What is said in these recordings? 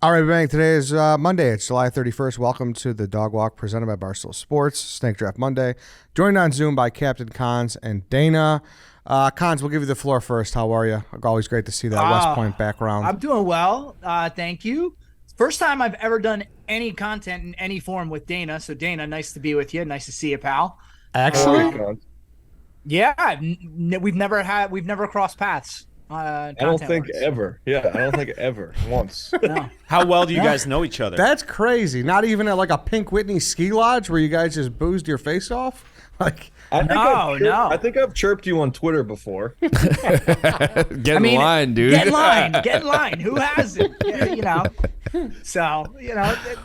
All right, bang. Today is Monday. It's July 31st. Welcome to the Dog Walk presented by Barstool Sports, Snake Draft Monday. Joined on Zoom by Captain Cons and Dana. Cons, we'll give you the floor first. How are you? Always great to see that West Point background. I'm doing well. Thank you. First time I've ever done any content in any form with Dana. So, Dana, nice to be with you. Nice to see you, pal. Actually? Yeah, we've never crossed paths. I don't think ever. Yeah, I don't think ever once. No. How well do you guys know each other? That's crazy. Not even at like a Pink Whitney ski lodge where you guys just boozed your face off? Like, I think I've chirped you on Twitter before. Get in line, dude. Get in line. Get in line. Who hasn't? Yeah, So,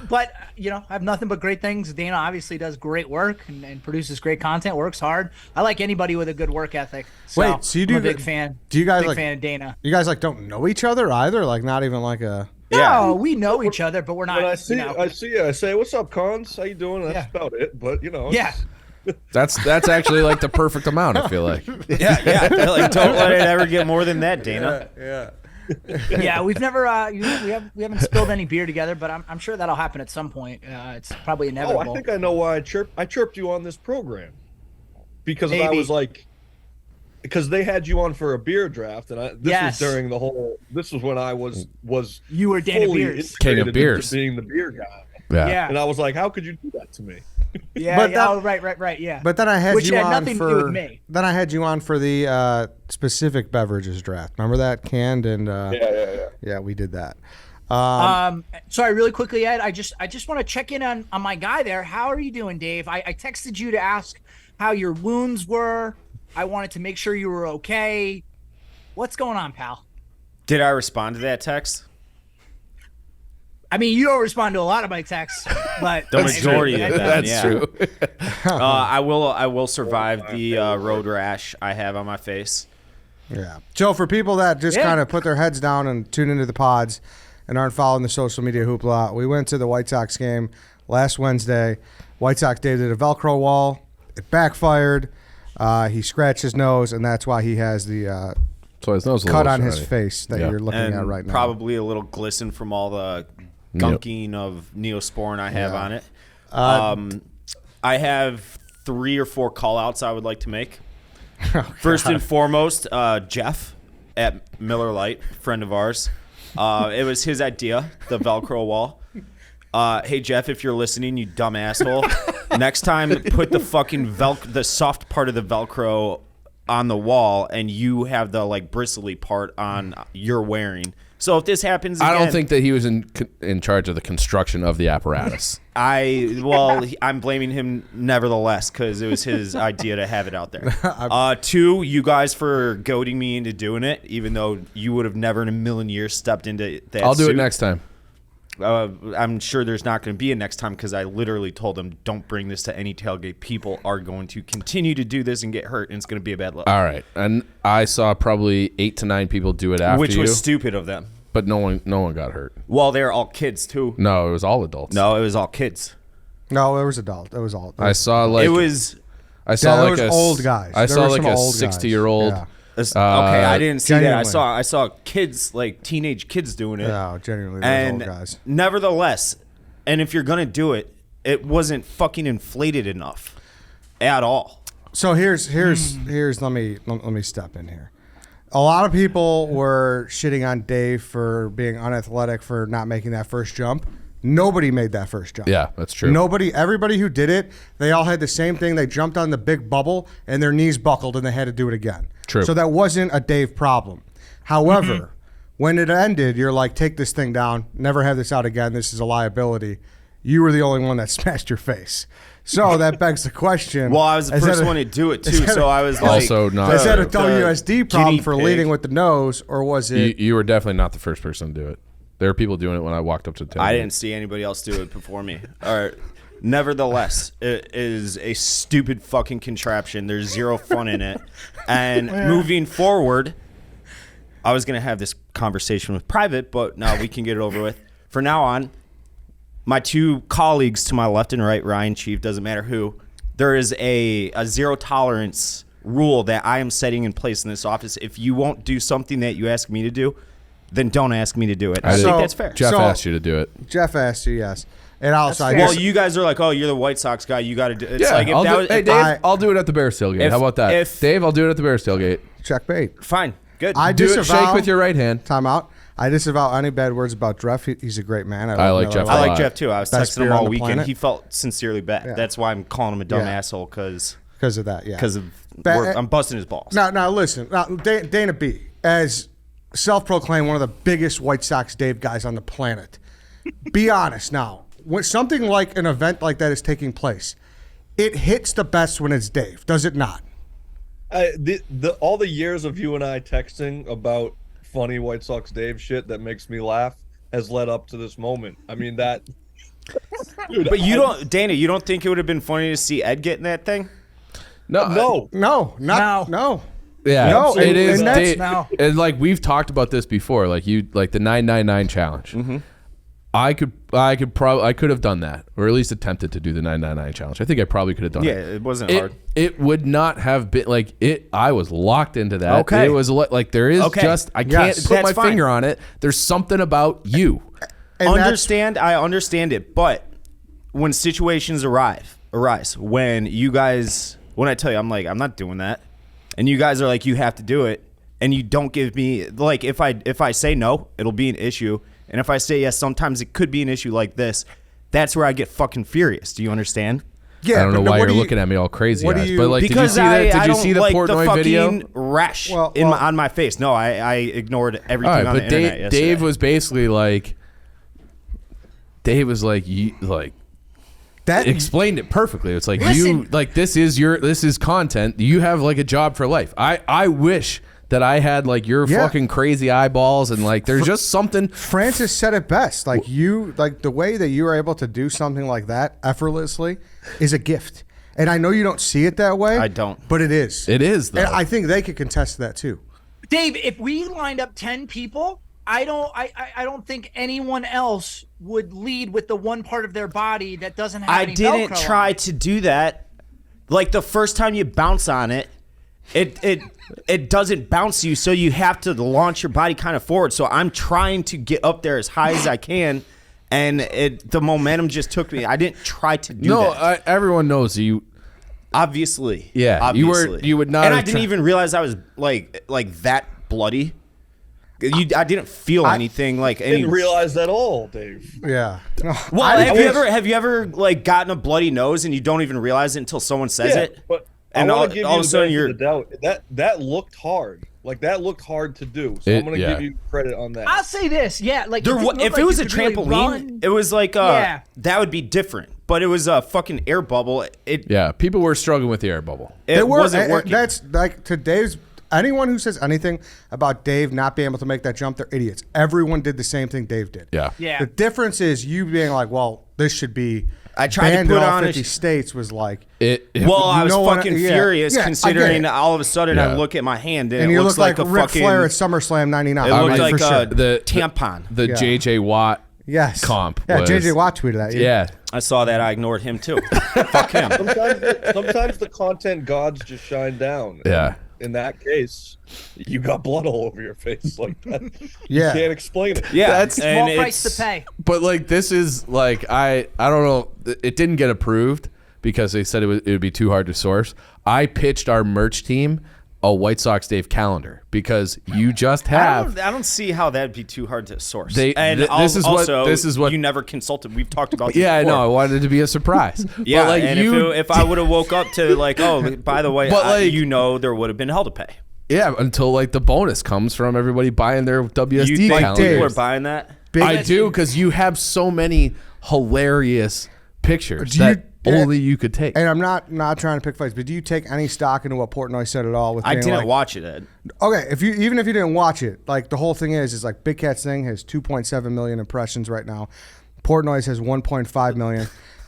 but, I have nothing but great things. Dana obviously does great work and produces great content, works hard. I like anybody with a good work ethic. So, wait, so you do I'm a big fan. Do you guys big like fan of Dana? You guys like don't know each other either? Like not even like a No, we know each other, but we're not. When I see you, I say, "What's up, Cons? How you doing?" That's about it. But Yeah. That's actually like the perfect amount, I feel like. Yeah. Like, don't let it ever get more than that, Dana. Yeah, we've never we haven't spilled any beer together, but I'm sure that'll happen at some point. It's probably inevitable. I think I know why I chirped you on this program because Maybe. I was like, because they had you on for a beer draft, and this was during the whole. This was when I was you were Dana fully Beers, King of integrated beers, into being the beer guy. Yeah. And I was like, how could you do that to me? Right, yeah. But then I had Which you had on nothing for to do with me. Then I had you on for the specific beverages draft. Remember that? Canned and yeah, we did that. Sorry, really quickly, Ed. I just want to check in on my guy there. How are you doing, Dave? I texted you to ask how your wounds were. I wanted to make sure you were okay. What's going on, pal? Did I respond to that text? I mean, you don't respond to a lot of my texts, but The majority of them, That's true. I will survive the road rash I have on my face. Yeah. So for people that just kind of put their heads down and tune into the pods and aren't following the social media hoopla, we went to the White Sox game last Wednesday. White Sox Dave did a velcro wall. It backfired. He scratched his nose, and that's why he has the So his nose cut on his face that Yeah. you're looking at right now. Probably a little glisten from all the gunking of Neosporin I have on it. I have 3 or 4 call-outs I would like to make. First and foremost, Jeff at Miller Lite, friend of ours. It was his idea, the Velcro wall. Hey, Jeff, if you're listening, you dumb asshole. Next time, put the fucking the soft part of the Velcro on the wall, and you have the like bristly part on you're wearing. So if this happens again, I don't think that he was in charge of the construction of the apparatus. I'm blaming him nevertheless because it was his idea to have it out there. 2, you guys for goading me into doing it, even though you would have never in a million years stepped into that. I'll do it next time. I'm sure there's not going to be a next time because I literally told them, don't bring this to any tailgate. People are going to continue to do this and get hurt, and it's going to be a bad look. All right. And I saw probably 8 to 9 people do it after Which was you, stupid of them. but no one got hurt. Well, they're all kids, too. No, it was all adults. No, it was all kids. No, it was adult. It was all. I saw like It was... I saw there like was old guys. I There saw were like some a old guys. 60-year-old. Yeah. Okay, I didn't see genuinely. that. I saw kids, like teenage kids doing it. Yeah, genuinely, those old guys. Nevertheless, and if you're gonna do it, it wasn't fucking inflated enough at all. So here's let me step in here. A lot of people were shitting on Dave for being unathletic for not making that first jump. Nobody made that first jump. Yeah, that's true. Everybody who did it, they all had the same thing. They jumped on the big bubble and their knees buckled and they had to do it again. True. So that wasn't a Dave problem. However, when it ended, you're like, take this thing down. Never have this out again. This is a liability. You were the only one that smashed your face. So that begs the question. Well, I was the first one to do it too, so I was like, also not. Is that a WSD problem for pig. leading with the nose, or was it? You were definitely not the first person to do it. There were people doing it when I walked up to the tailgate. I didn't see anybody else do it before me. All right. Nevertheless, it is a stupid fucking contraption. There's zero fun in it. And moving forward, I was going to have this conversation with Private, but now we can get it over with. For now on, my 2 colleagues to my left and right, Ryan, Chief, doesn't matter who, there is a zero tolerance rule that I am setting in place in this office. If you won't do something that you ask me to do, then don't ask me to do it. I think that's fair. Jeff asked you to do it. Jeff asked you, yes. And also, well, you guys are like, oh, you're the White Sox guy. You got to do it. It's like, hey, Dave, I'll do it at the Bears tailgate. How about that? Dave, I'll do it at the Bears tailgate. Check bait. Fine. Good. I do disavow, it. Shake with your right hand. Time out. I disavow any bad words about Jeff. He's a great man. I like Jeff. I like Jeff too. I was Best texting him all weekend. planet. He felt sincerely bad. Yeah. That's why I'm calling him a dumb asshole because of that. Yeah. Because of work. I'm busting his balls. Now listen. Now, Dana B, as self-proclaimed one of the biggest White Sox Dave guys on the planet, be honest now. When something like an event like that is taking place, it hits the best when it's Dave, does it not? All the years of you and I texting about funny White Sox Dave shit that makes me laugh has led up to this moment. I mean that. Dude, but you don't, Dana. You don't think it would have been funny to see Ed get in that thing? No. Yeah, no, it is. and like we've talked about this before, like the 999 challenge. Mm-hmm. I could have done that, or at least attempted to do the 999 challenge. I think I probably could have done it. Yeah, it wasn't hard. It would not have been like it. I was locked into that. Okay. It was like there is just I can't put my finger on it. There's something about you. I understand it, but when situations arise, when I tell you I'm like I'm not doing that, and you guys are like you have to do it, and you don't give me like if I say no, it'll be an issue. And if I say yes, sometimes it could be an issue like this. That's where I get fucking furious. Do you understand? Yeah, I don't know why you're looking at me all crazy. But like, because did you see the Portnoy video? Rash on my face. No, I ignored everything on the internet yesterday. Dave was basically like, that explained it perfectly. It's like this is content. You have like a job for life. I wish that I had like your fucking crazy eyeballs and like there's just something. Francis said it best. Like the way that you are able to do something like that effortlessly is a gift. And I know you don't see it that way. I don't. But it is. It is though. And I think they could contest that too. Dave, if we lined up 10 people, I don't think anyone else would lead with the one part of their body that doesn't have any Velcro. I didn't try to do that. Like the first time you bounce on it, it doesn't bounce you, so you have to launch your body kind of forward. So I'm trying to get up there as high as I can, and the momentum just took me. I didn't try to do that. Everyone knows you. Obviously. Yeah, obviously. you would not. And I didn't even realize I was like that bloody. I didn't feel anything like any. Didn't realize that all, Dave. Yeah. Well, have you ever like gotten a bloody nose and you don't even realize it until someone says it? But and all all of a sudden you're the doubt. That looked hard. Like that looked hard to do. So I'm gonna give you credit on that. I'll say this, like if it was a trampoline, it was like that would be different. But it was a fucking air bubble. People were struggling with the air bubble. It wasn't working. That's like to Dave's. Anyone who says anything about Dave not being able to make that jump, they're idiots. Everyone did the same thing Dave did. Yeah. The difference is you being like, well, this should be. I tried banned to put in all on 50 states was like. I was fucking furious considering all of a sudden I look at my hand and you it look looks like a Ric fucking Flair at SummerSlam '99. It looked like sure. the tampon. The JJ Watt. Yes. Comp. Yeah, JJ Watt tweeted that. Yeah. I saw that. I ignored him too. Fuck him. Sometimes the content gods just shine down. Yeah. In that case, you got blood all over your face like that. Yeah. You can't explain it. Yeah, that's small price to pay. But like this is like I don't know. It didn't get approved because they said it would be too hard to source. I pitched our merch team a White Sox Dave calendar because you just have. I don't see how that'd be too hard to source. This is what you never consulted. We've talked about. This yeah, before. I know. I wanted it to be a surprise. Yeah, but like and if I would have woke up to like, oh, by the way, there would have been hell to pay. Yeah, until like the bonus comes from everybody buying their WSD you think calendars. People are buying that? I do because you have so many hilarious pictures that only you could take. And I'm not trying to pick fights, but do you take any stock into what Portnoy said at all? With I didn't watch it, Ed. Okay, even if you didn't watch it, like the whole thing is like Big Cat's thing has 2.7 million impressions right now. Portnoy's has 1.5 million.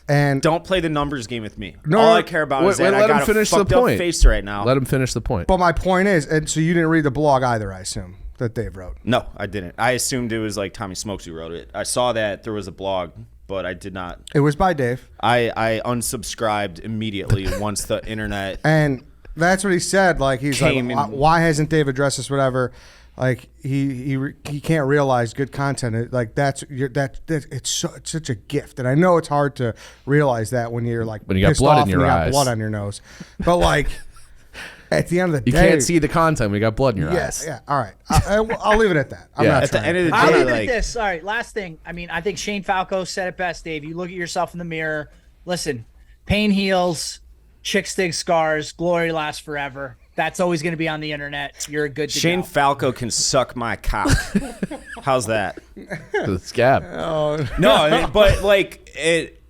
And don't play the numbers game with me. All I care about is that I got a fucked up face right now. Let him finish the point. But my point is, and so you didn't read the blog either, I assume, that Dave wrote. No, I didn't. I assumed it was like Tommy Smokes who wrote it. I saw that there was a blog, but I did not. It was by Dave. I unsubscribed immediately once the internet. And that's what he said. Like he's like, why hasn't Dave addressed this? Whatever. like he can't realize good content. Like it's such a gift, and I know it's hard to realize that when you're like when you got pissed blood off in your and you eyes, got blood on your nose. But like at the end of the you day, can't see the content when you got blood in your eyes. Yeah. All right, I'll leave it at that. I'm Yeah. not At the trying. end of the I'll day, leave it at like, this. All right, last thing. I mean, I think Shane Falco said it best, Dave. You look at yourself in the mirror. Listen, pain heals, chicks dig scars, glory lasts forever. That's always going to be on the internet. You're good to Shane go. Falco can suck my cock. How's that? The scab. No, but like it.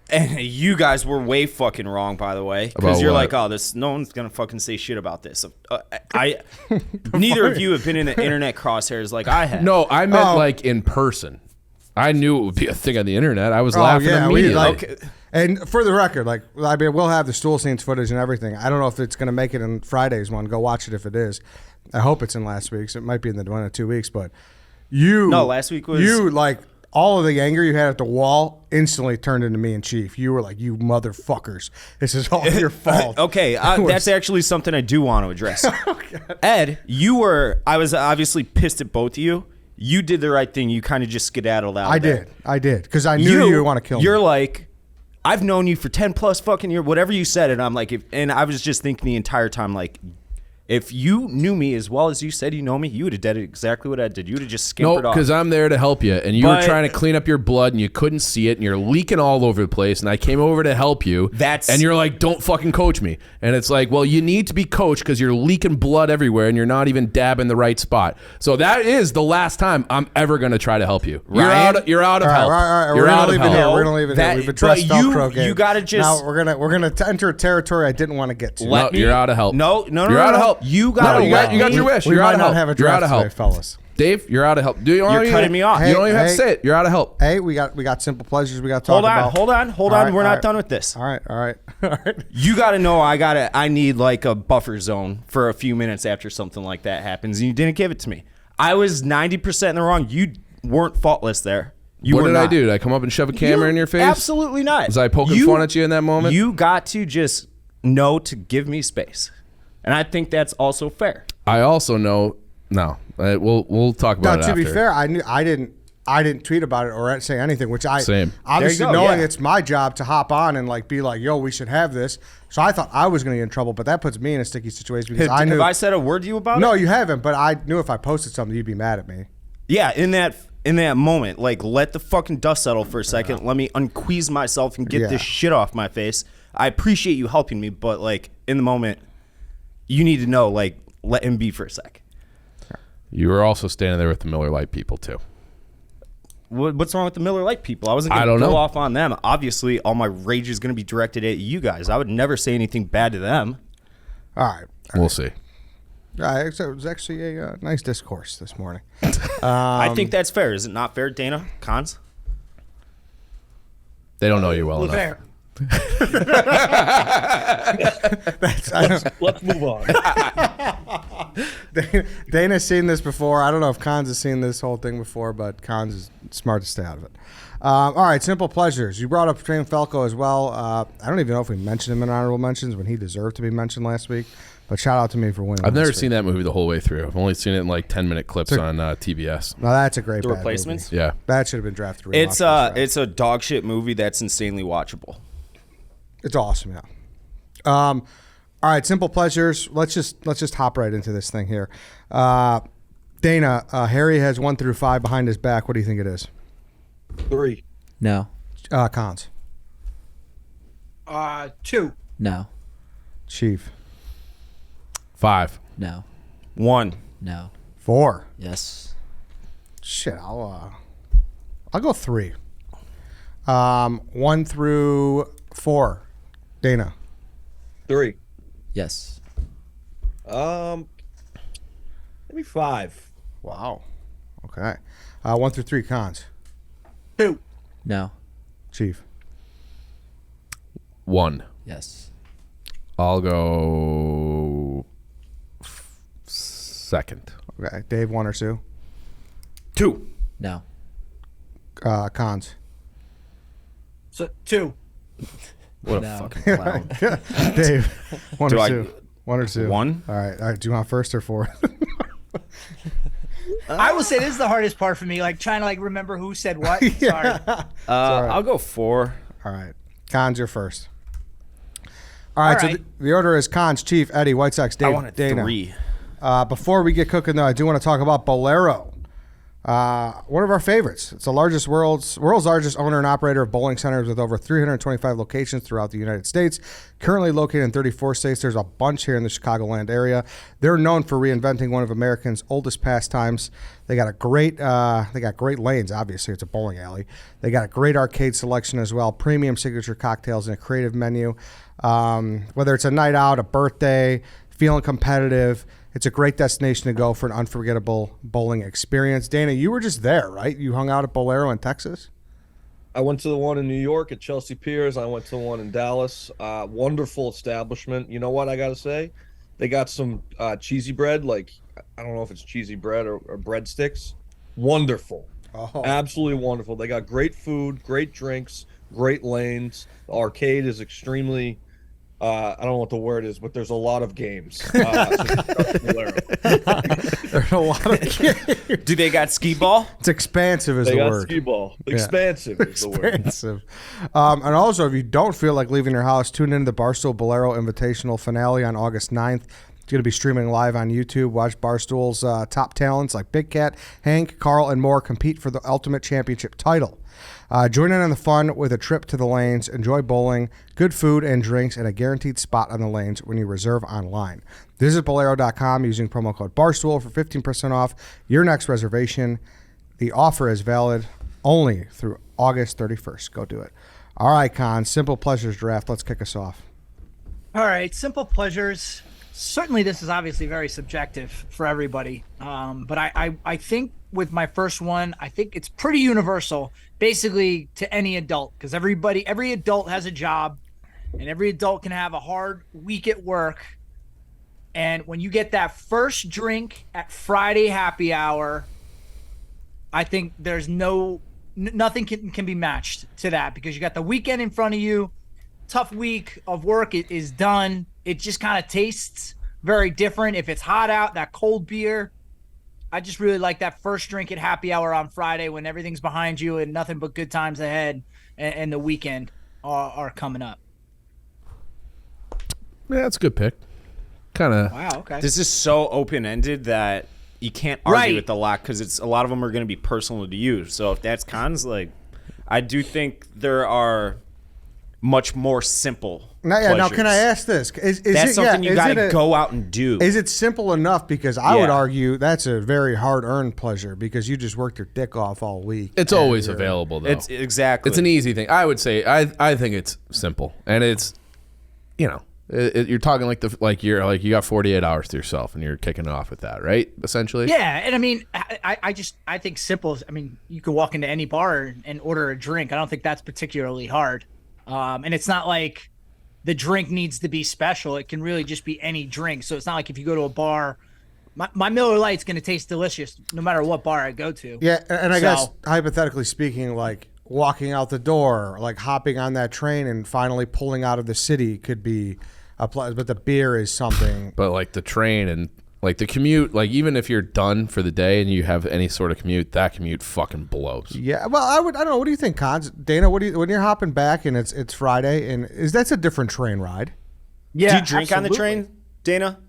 And you guys were way fucking wrong, by the way, About because you're what? like, oh, no one's gonna fucking say shit about this. Neither of you have been in the internet crosshairs like I have. No, I meant like in person. I knew it would be a thing on the internet. I was laughing yeah, immediately. Okay. And for the record, like, I mean, we'll have the stool scenes footage and everything. I don't know if it's going to make it in Friday's one. Go watch it if it is. I hope it's in last week's. It might be in the one in 2 weeks, but last week was like all of the anger you had at the wall instantly turned into me and Chief. You were like, you motherfuckers. This is all your fault. Okay, that's actually something I do want to address. Ed, I was obviously pissed at both of you. You did the right thing. You kind of just skedaddled out. I did. Because I knew you would want to kill me. You're like, I've known you for 10 plus fucking years, whatever you said. And I'm like, and I was just thinking the entire time, like, if you knew me as well as you said you know me, you would have did exactly what I did. You would have just scampered No, off. because I'm there to help you, and you were trying to clean up your blood, and you couldn't see it, and you're leaking all over the place, and I came over to help you, and you're like, don't fucking coach me. And it's like, well, you need to be coached because you're leaking blood everywhere, and you're not even dabbing the right spot. So that is the last time I'm ever going to try to help you. You're out of help. All right. You're out of help. We're gonna leave it here. We've addressed Velcro game. You gotta just now we're gonna enter a territory I didn't want to get to. No, you're out of help. No, You're out of help. You gotta you got your wish. We You're might out of not help. have a You're draft out of help, today, fellas. Dave, you're out of help. You're cutting me off. You don't even have to Hey. say it. You're out of help. Hey, we got simple pleasures we got to talk about. Hold on. All right, We're all not right. done with this. All right. You got to know I need like a buffer zone for a few minutes after something like that happens, and you didn't give it to me. I was 90% in the wrong. You weren't faultless there. What did I do? Did I come up and shove a camera in your face? Absolutely not. Was I poking fun at you in that moment? You got to just know to give me space, and I think that's also fair. I also know. No, we'll talk about it To after. be fair, I didn't tweet about it or say anything, which Same. obviously There you go, knowing yeah. it's my job to hop on and like be like, yo, we should have this. So I thought I was going to get in trouble, but that puts me in a sticky situation because I knew. Have I said a word to you about it? No, you haven't, but I knew if I posted something, you'd be mad at me. Yeah, in that moment, like, let the fucking dust settle for a second. Let me unqueeze myself and get this shit off my face. I appreciate you helping me, but like in the moment, you need to know, like, let him be for a sec. You were also standing there with the Miller Lite people too. What's wrong with the Miller Lite people? I wasn't I going don't to go know. off on them. Obviously, all my rage is going to be directed at you guys. I would never say anything bad to them. All right. We'll see. So it was actually a nice discourse this morning. I think that's fair. Is it not fair, Dana? Cons? They don't know you well enough. Fair. Let's move on. Dana's seen this before. I don't know if Cons has seen this whole thing before, but Cons is smart to stay out of it. All right, simple pleasures. You brought up Shane Falco as well. I don't even know if we mentioned him in honorable mentions when he deserved to be mentioned last week. But shout out to me for winning. I've never last seen week. that movie the whole way through. I've only seen it in like 10-minute clips on TBS. No, that's a great. The bad Replacements? movie. Yeah. That should have been drafted. It's a dog shit movie that's insanely watchable. It's awesome, yeah. All right, simple pleasures. Let's just hop right into this thing here. Dana, Harry has 1 through 5 behind his back. What do you think it is? 3. No. Cons. 2. No. Chief. 5. No. 1. No. 4. Yes. Shit, I'll go 3. 1 through 4. Dana. 3. Yes. Maybe 5. Wow. Okay. 1 through 3. Cons. 2. No. Chief. 1. Yes. I'll go second. Okay. Dave, 1 or 2. 2. No. Cons. So 2. What a No. fucking clown. Dave, 1 Do or I- 2. 1 or 2. 1? All right. Do you want first or fourth? I will say this is the hardest part for me, like trying to like remember who said what. Sorry. I'll go 4. All right. Cons, you're first. All right. All So right. the order is Cons, Chief, Eddie, White Sox, Dave, I wanted Dana. 3. Before we get cooking, though, I do want to talk about BOWLERO. One of our favorites. It's the world's largest owner and operator of bowling centers with over 325 locations throughout the United States. Currently located in 34 states, there's a bunch here in the Chicagoland area. They're known for reinventing one of Americans' oldest pastimes. They got great lanes. Obviously, it's a bowling alley. They got a great arcade selection as well, premium signature cocktails, and a creative menu. Whether it's a night out, a birthday, feeling competitive, it's a great destination to go for an unforgettable bowling experience. Dana, you were just there, right? You hung out at BOWLERO in Texas? I went to the one in New York at Chelsea Piers. I went to the one in Dallas. Wonderful establishment. You know what I got to say? They got some cheesy bread, like, I don't know if it's cheesy bread or breadsticks. Wonderful. Oh. Absolutely wonderful. They got great food, great drinks, great lanes. The arcade is extremely... I don't know what the word is, but there's a lot of games. There's a lot of games. Do they got skee ball? It's expansive is They the got word. skee ball. Expansive is the word. Expensive. And also, if you don't feel like leaving your house, tune in to the Barstool BOWLERO Invitational Finale on August 9th. It's going to be streaming live on YouTube. Watch Barstool's top talents like Big Cat, Hank, Carl, and more compete for the Ultimate Championship title. Join in on the fun with a trip to the lanes. Enjoy bowling, good food and drinks, and a guaranteed spot on the lanes when you reserve online. Visit BOWLERO.com using promo code Barstool for 15% off your next reservation. The offer is valid only through August 31st. Go do it. All right, Con, Simple Pleasures Draft. Let's kick us off. All right, simple pleasures. Certainly, this is obviously very subjective for everybody. But I think with my first one, I think it's pretty universal, basically to any adult, because every adult has a job, and every adult can have a hard week at work. And when you get that first drink at Friday happy hour, I think there's nothing can be matched to that, because you got the weekend in front of you. Tough week of work is done. It just kind of tastes very different. If it's hot out, that cold beer. I just really like that first drink at happy hour on Friday when everything's behind you and nothing but good times ahead, and the weekend are coming up. Yeah, that's a good pick. Kind of. Wow, okay. This is so open-ended that you can't argue Right. with a lot, because a lot of them are going to be personal to you. So if that's cons, like, I do think there are much more simple Now, can I pleasures. ask this? Is That's it, something you is got it to a- go out and do. Is it simple enough? Because I would Yeah. argue that's a very hard-earned pleasure, because you just worked your dick off all week. It's always available, though. It's exactly. It's an easy thing. I would say I think it's simple, and it's, you're talking like you got 48 hours to yourself, and you're kicking it off with that, right? Essentially. Yeah, and I mean, I think simple. I mean, you could walk into any bar and order a drink. I don't think that's particularly hard. And it's not like the drink needs to be special. It can really just be any drink. So it's not like if you go to a bar, my Miller Lite's going to taste delicious no matter what bar I go to. Yeah, and I guess So- hypothetically speaking, like walking out the door, like hopping on that train and finally pulling out of the city could be a pleasure. But the beer is something. But like the train and like the commute, like even if you're done for the day and you have any sort of commute, that commute fucking blows. Yeah, well, I don't know. What do you think, Cons? Dana, when you're hopping back and it's Friday, and that's a different train ride? Yeah, do you drink on the absolutely. train, Dana?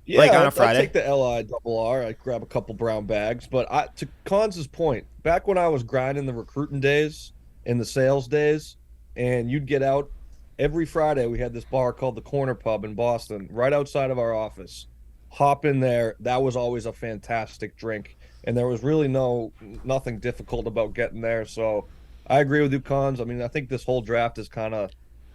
Yeah, Like on a I Friday? take the LIRR. I grab a couple brown bags. But to Cons's point, back when I was grinding the recruiting days and the sales days, and you'd get out every Friday, we had this bar called the Corner Pub in Boston, right outside of our office. Hop in there. That was always a fantastic drink, and there was really nothing difficult about getting there. So I agree with you, Cons. I mean, I think this whole draft is kind of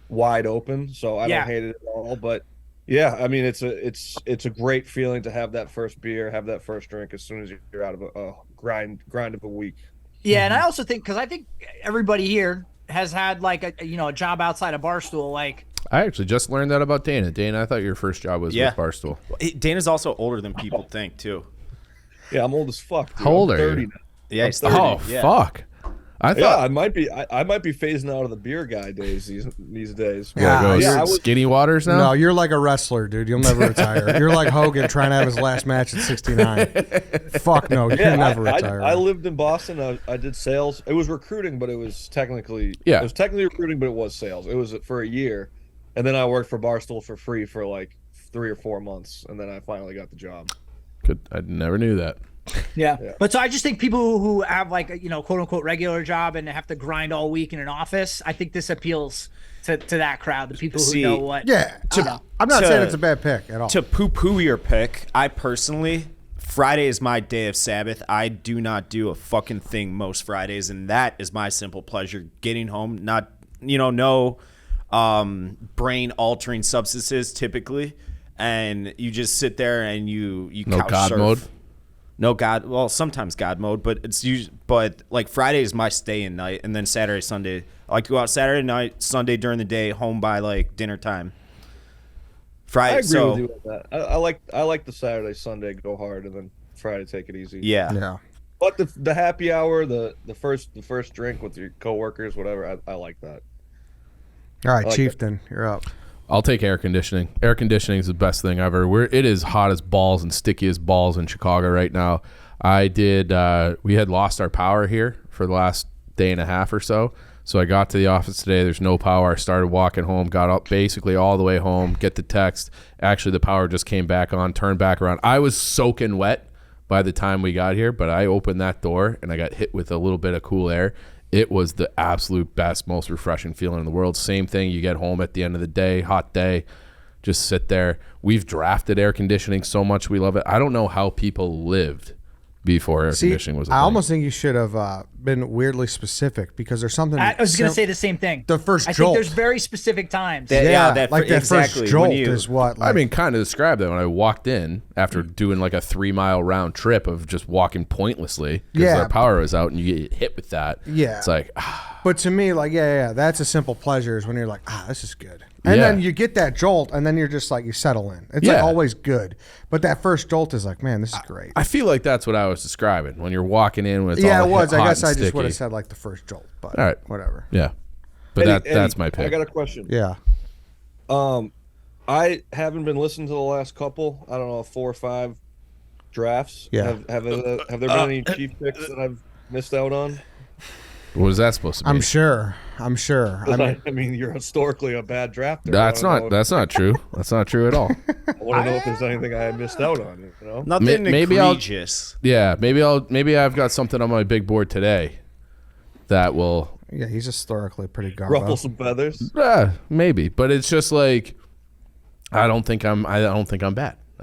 wide open, so I Yeah. don't hate it at all. But yeah, I mean, it's a great feeling to have that first beer, have that first drink as soon as you're out of a grind of a week. Yeah, and I also think, because I think everybody here has had like a job outside of Barstool, like. I actually just learned that about Dana. Dana, I thought your first job was Yeah. with Barstool. Dana's also older than people think, too. Yeah, I'm old as fuck. Dude. How old I'm are you? 30 now. Yeah, I'm he's 30. Oh, Yeah. fuck. I thought I might be phasing out of the beer guy days these days. Yeah, you're skinny waters now. No, you're like a wrestler, dude. You'll never retire. You're like Hogan trying to have his last match at 69. Fuck no, you never retire. I lived in Boston. I did sales. It was recruiting, but it was technically recruiting, but it was sales. It was for a year, and then I worked for Barstool for free for like 3 or 4 months, and then I finally got the job. Good. I never knew that. Yeah. But so I just think people who have like, quote unquote regular job and have to grind all week in an office, I think this appeals to that crowd, the people who know what. Yeah. I'm not saying it's a bad pick at all. To poo-poo your pick, I personally, Friday is my day of Sabbath. I do not do a fucking thing most Fridays, and that is my simple pleasure. Getting home, not, no brain-altering substances typically, and you just sit there and you no couch God surf. mode. No God. Well, sometimes God mode, but it's usually. But like Friday is my stay-in night, and then Saturday, Sunday. I like to go out Saturday night, Sunday during the day, home by like dinner time. Friday. I agree with you on that. I like the Saturday, Sunday go hard, and then Friday take it easy. Yeah. But the happy hour, the first drink with your coworkers, whatever, I like that. All right, Chieftain, you're up. I'll take air conditioning. Air conditioning is the best thing ever. It is hot as balls and sticky as balls in Chicago right now. We had lost our power here for the last day and a half or so. So I got to the office today. There's no power. I started walking home, got up basically all the way home, get the text. Actually, the power just came back on, turned back around. I was soaking wet by the time we got here, but I opened that door and I got hit with a little bit of cool air. It was the absolute best, most refreshing feeling in the world. Same thing. You get home at the end of the day, hot day, just sit there. We've drafted air conditioning so much. We love it. I don't know how people lived before air conditioning was a thing. I almost think you should have been weirdly specific because there's something. I was going to say the same thing. The first I jolt. think there's very specific times. That exactly. first jolt is what. I mean, kind of described that when I walked in after doing like a 3-mile round trip of just walking pointlessly because our power was out and you get hit with that. Yeah. It's like, But to me, like, that's a simple pleasure is when you're like, this is good. And then you get that jolt, and then you're just like, you settle in. It's like always good. But that first jolt is like, man, this is great. I feel like that's what I was describing when you're walking in when it's it all was. hot I guess and I just sticky. would have said like the first jolt, but All right. whatever. Yeah. But Eddie, that's my pick. I got a question. Yeah. I haven't been listening to the last couple. I don't know, 4 or 5 drafts. Yeah. Have there been any Chief picks that I've missed out on? What was that supposed to be? I'm sure. I mean, you're historically a bad drafter. That's not true. That's not true at all. I want to know if there's anything I missed out on. Nothing maybe egregious. Maybe I've got something on my big board today that will. Yeah, he's historically pretty garbo. Ruffle some feathers. Maybe, but it's just like I don't think I'm bad. I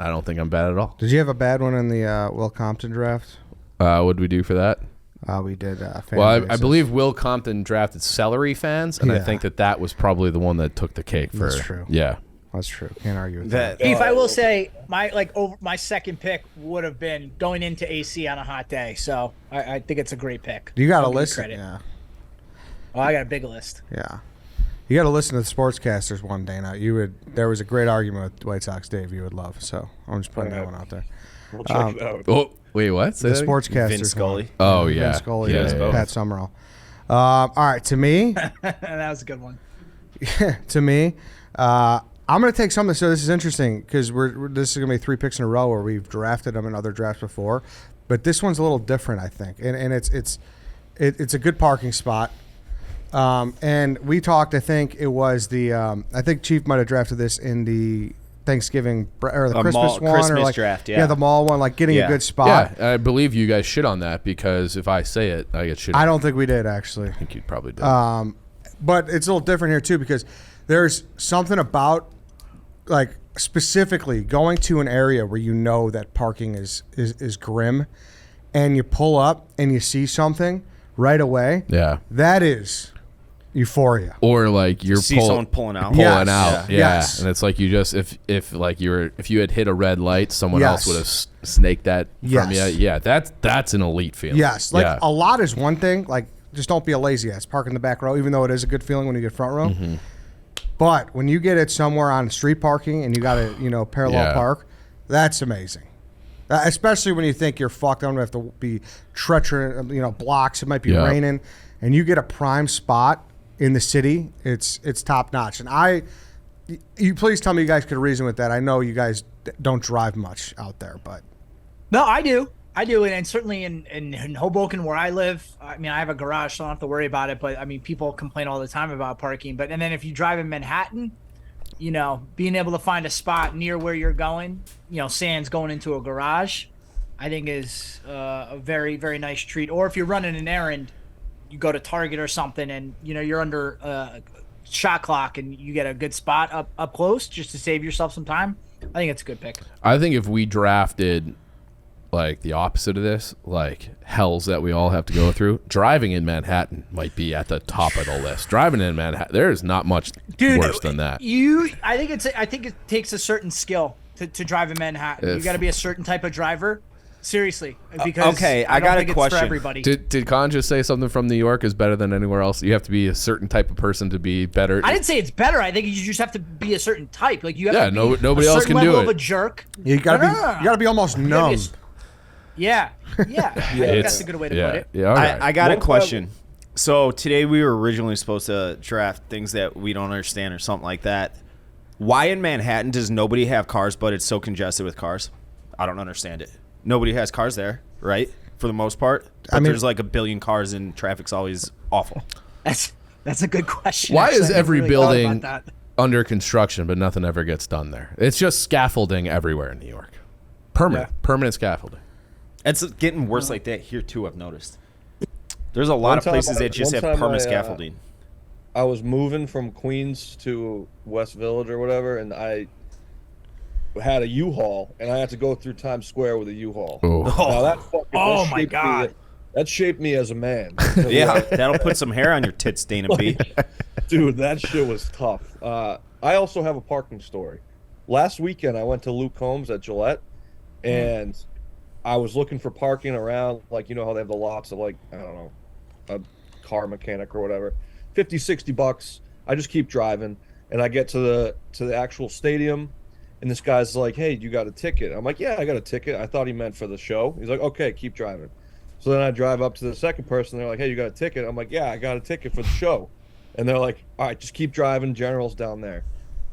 don't think I'm bad at all. Did you have a bad one in the Will Compton draft? What did we do for that? We did. Well, I believe Will Compton drafted celery fans, and I think that was probably the one that took the cake for. That's true. Yeah, that's true. Can't argue with that. If I will say, my second pick would have been going into AC on a hot day. So I think it's a great pick. You got to I'll give you listen. credit. Yeah. Oh, I got a big list. Yeah. You got to listen to the Sportscasters one day now. There was a great argument with White Sox Dave you would love. So I'm just putting that one out there. We'll check it out. Oh, wait, what? The Sportscasters. Vince Scully. One. Oh, yeah. Vince Scully Yeah, and both. Pat Summerall. All right, to me, That was a good one. I'm going to take something. So this is interesting because this is going to be 3 picks in a row where we've drafted them in other drafts before, but this one's a little different, I think, and it's a good parking spot. And we talked. I think it was I think Chief might have drafted this in the Thanksgiving or the Christmas one, Christmas or like draft. the mall one, like getting a good spot. Yeah, I believe you guys shit on that because if I say it, I get shit. I don't think we did actually. I think you probably did. But it's a little different here too because there's something about like specifically going to an area where you know that parking is grim, and you pull up and you see something right away. Yeah, that is euphoria. Or like you're see someone pulling out. Yeah. Yes. And it's like you just if you had hit a red light, someone else would have snaked that from you. Yeah, that's an elite feeling. Yes, like a lot is one thing. Like just don't be a lazy ass. Park in the back row, even though it is a good feeling when you get front row. Mm-hmm. But when you get it somewhere on street parking and you got to parallel park, that's amazing. Especially when you think you're fucked. I'm gonna have to be treacherous, blocks. It might be raining. and you get a prime spot in the city, it's top notch. And you please tell me you guys could reason with that. I know you guys don't drive much out there, but No, I do. And certainly in Hoboken where I live, I mean, I have a garage, so I don't have to worry about it. But I mean, people complain all the time about parking. And then if you drive in Manhattan, you know, being able to find a spot near where you're going, you know, sans going into a garage, I think is a very, very nice treat. Or if you're running an errand, you go to Target or something, and you know you're under shot clock, and you get a good spot up close just to save yourself some time. I think it's a good pick. I think if we drafted like the opposite of this, like hells that we all have to go through, driving in Manhattan might be at the top of the list. Driving in Manhattan, there is not much worse than that. I think it takes a certain skill to drive in Manhattan. You got to be a certain type of driver. Seriously, because okay, I got a think question. It's for everybody. Did Con just say something from New York is better than anywhere else? You have to be a certain type of person to be better. I didn't say it's better. I think you just have to be a certain type. Like you have to be nobody a else certain can do level it. of a jerk. you gotta be almost numb. Yeah. I think that's a good way to put it. Yeah, all right. I got a question. So today we were originally supposed to draft things that we don't understand or something like that. Why in Manhattan does nobody have cars, but it's so congested with cars? I don't understand it. Nobody has cars there, right? For the most part. But there's like a billion cars and traffic's always awful. That's a good question. Why actually. is I never every really thought building about that. under construction, but nothing ever gets done there? It's just scaffolding everywhere in New York. Permanent scaffolding. It's getting worse like that here too, I've noticed. There's a lot of places that just have permanent scaffolding. I was moving from Queens to West Village or whatever, and I had a U-Haul, and I had to go through Times Square with a U-Haul. Now that shaped me as a man. Yeah, that'll put some hair on your tits, Dana B. Dude, that shit was tough. I also have a parking story. Last weekend, I went to Luke Combs at Gillette, and I was looking for parking around, like, you know how they have the lots of, like, I don't know, a car mechanic or whatever. $50-$60. I just keep driving, and I get to the actual stadium, and this guy's like, "Hey, you got a ticket?" I'm like, "Yeah, I got a ticket." I thought he meant for the show. He's like, "Okay, keep driving." So then I drive up to the second person. They're like, "Hey, you got a ticket?" I'm like, "Yeah, I got a ticket for the show." And they're like, "All right, just keep driving. General's down there."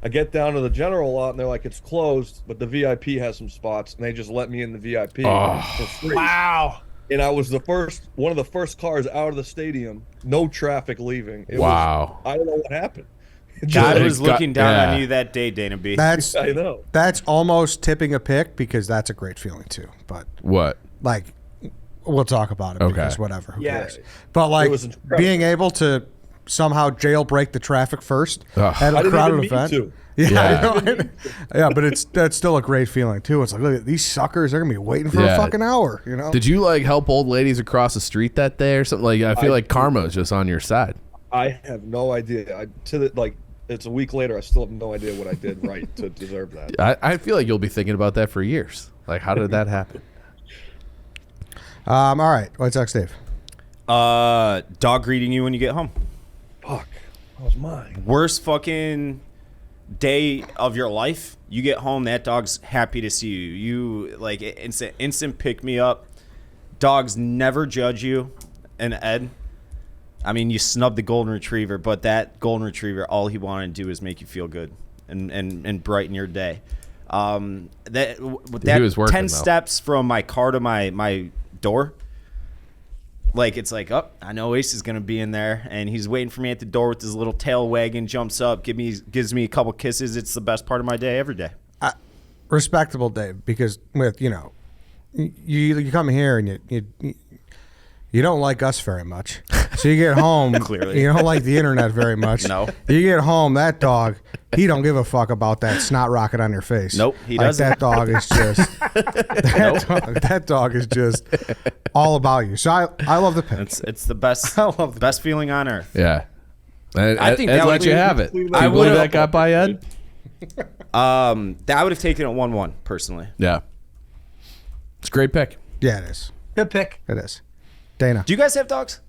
I get down to the general lot, and they're like, "It's closed, but the VIP has some spots," and they just let me in the VIP for free. Wow. And I was one of the first cars out of the stadium. No traffic leaving. I don't know what happened. God was looking down on you that day, Dana B. I know. That's almost tipping a pick because that's a great feeling too. But What? like, we'll talk about it because whatever. Who cares? But like being able to somehow jailbreak the traffic first at a crowded event. Yeah, but that's still a great feeling too. It's like, look at these suckers; they're gonna be waiting for a fucking hour. You know? Did you like help old ladies across the street that day or something? Like, I feel like karma is just on your side. I have no idea. It's a week later. I still have no idea what I did right to deserve that. I feel like you'll be thinking about that for years. Like, how did that happen? All right, White Sox Dave. Dog greeting you when you get home. Fuck, that was mine. Worst fucking day of your life. You get home, that dog's happy to see you. You like instant pick me up. Dogs never judge you. And Ed, I mean, you snubbed the golden retriever, but that golden retriever, all he wanted to do is make you feel good and brighten your day. That was working, 10 steps from my car to my door. Like, it's like, oh, I know Ace is going to be in there, and he's waiting for me at the door with his little tail wagging, jumps up, gives me a couple kisses. It's the best part of my day every day. Respectable, Dave, because with, you come here and you don't like us very much. So you get home, Clearly. You don't like the internet very much. No. You get home, that dog, he don't give a fuck about that snot rocket on your face. Nope, he doesn't. That dog is just that dog is just all about you. So I love the pick. It's the best feeling on earth. Yeah. I think Ed that let would you be- have it. Do you I believe would've- that got by Ed? I would have taken it 1-1 personally. Yeah. It's a great pick. Yeah, it is. Good pick. It is. Dana. Do you guys have dogs?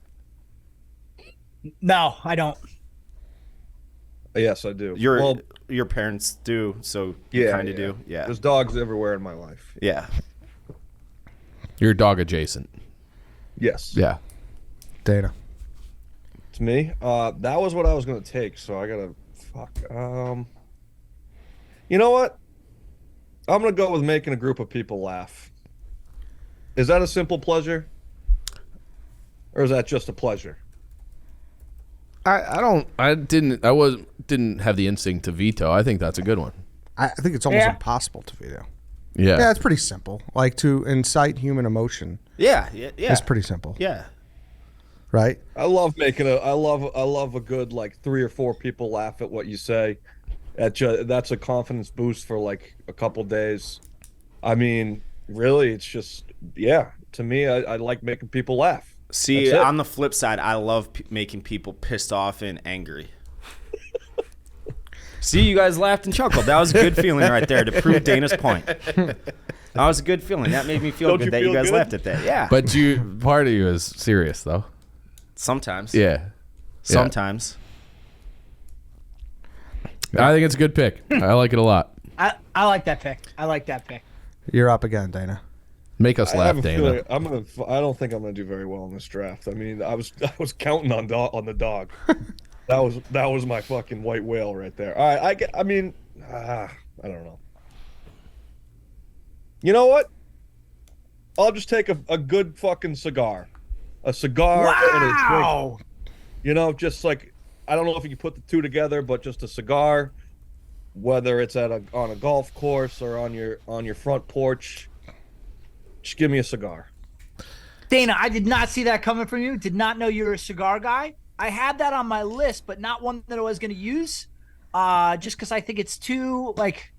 No, I don't. Yes, I do. Your parents do, so you kind of do. Yeah. There's dogs everywhere in my life. Yeah. You're dog adjacent. Yes. Yeah. Dana. It's me. That was what I was gonna take, so I gotta fuck. You know what? I'm gonna go with making a group of people laugh. Is that a simple pleasure? Or is that just a pleasure? I didn't have the instinct to veto. I think that's a good one. I think it's almost impossible to veto. Yeah. Yeah, it's pretty simple. Like to incite human emotion. Yeah. It's pretty simple. Yeah. Right? I love a good like 3 or 4 people laugh at what you say. That's a confidence boost for like a couple days. I mean, really, it's just to me, I like making people laugh. See, on the flip side, I love making people pissed off and angry. See, you guys laughed and chuckled. That was a good feeling right there to prove Dana's point. That was a good feeling. That made me feel good that you guys laughed at that. Yeah. But part of you is serious though. Sometimes. Yeah. Sometimes. I think it's a good pick. I like it a lot. I like that pick. You're up again, Dana. Make us I laugh, have a Dana. feeling I don't think I'm gonna do very well in this draft. I mean, I was counting on the dog. That was my fucking white whale right there. All right, I don't know. You know what? I'll just take a good fucking cigar. A cigar and a drink. You know, just like, I don't know if you can put the two together, but just a cigar, whether it's on a golf course or on your front porch. Just give me a cigar. Dana, I did not see that coming from you. Did not know you were a cigar guy. I had that on my list, but not one that I was going to use. Just because I think it's too, like,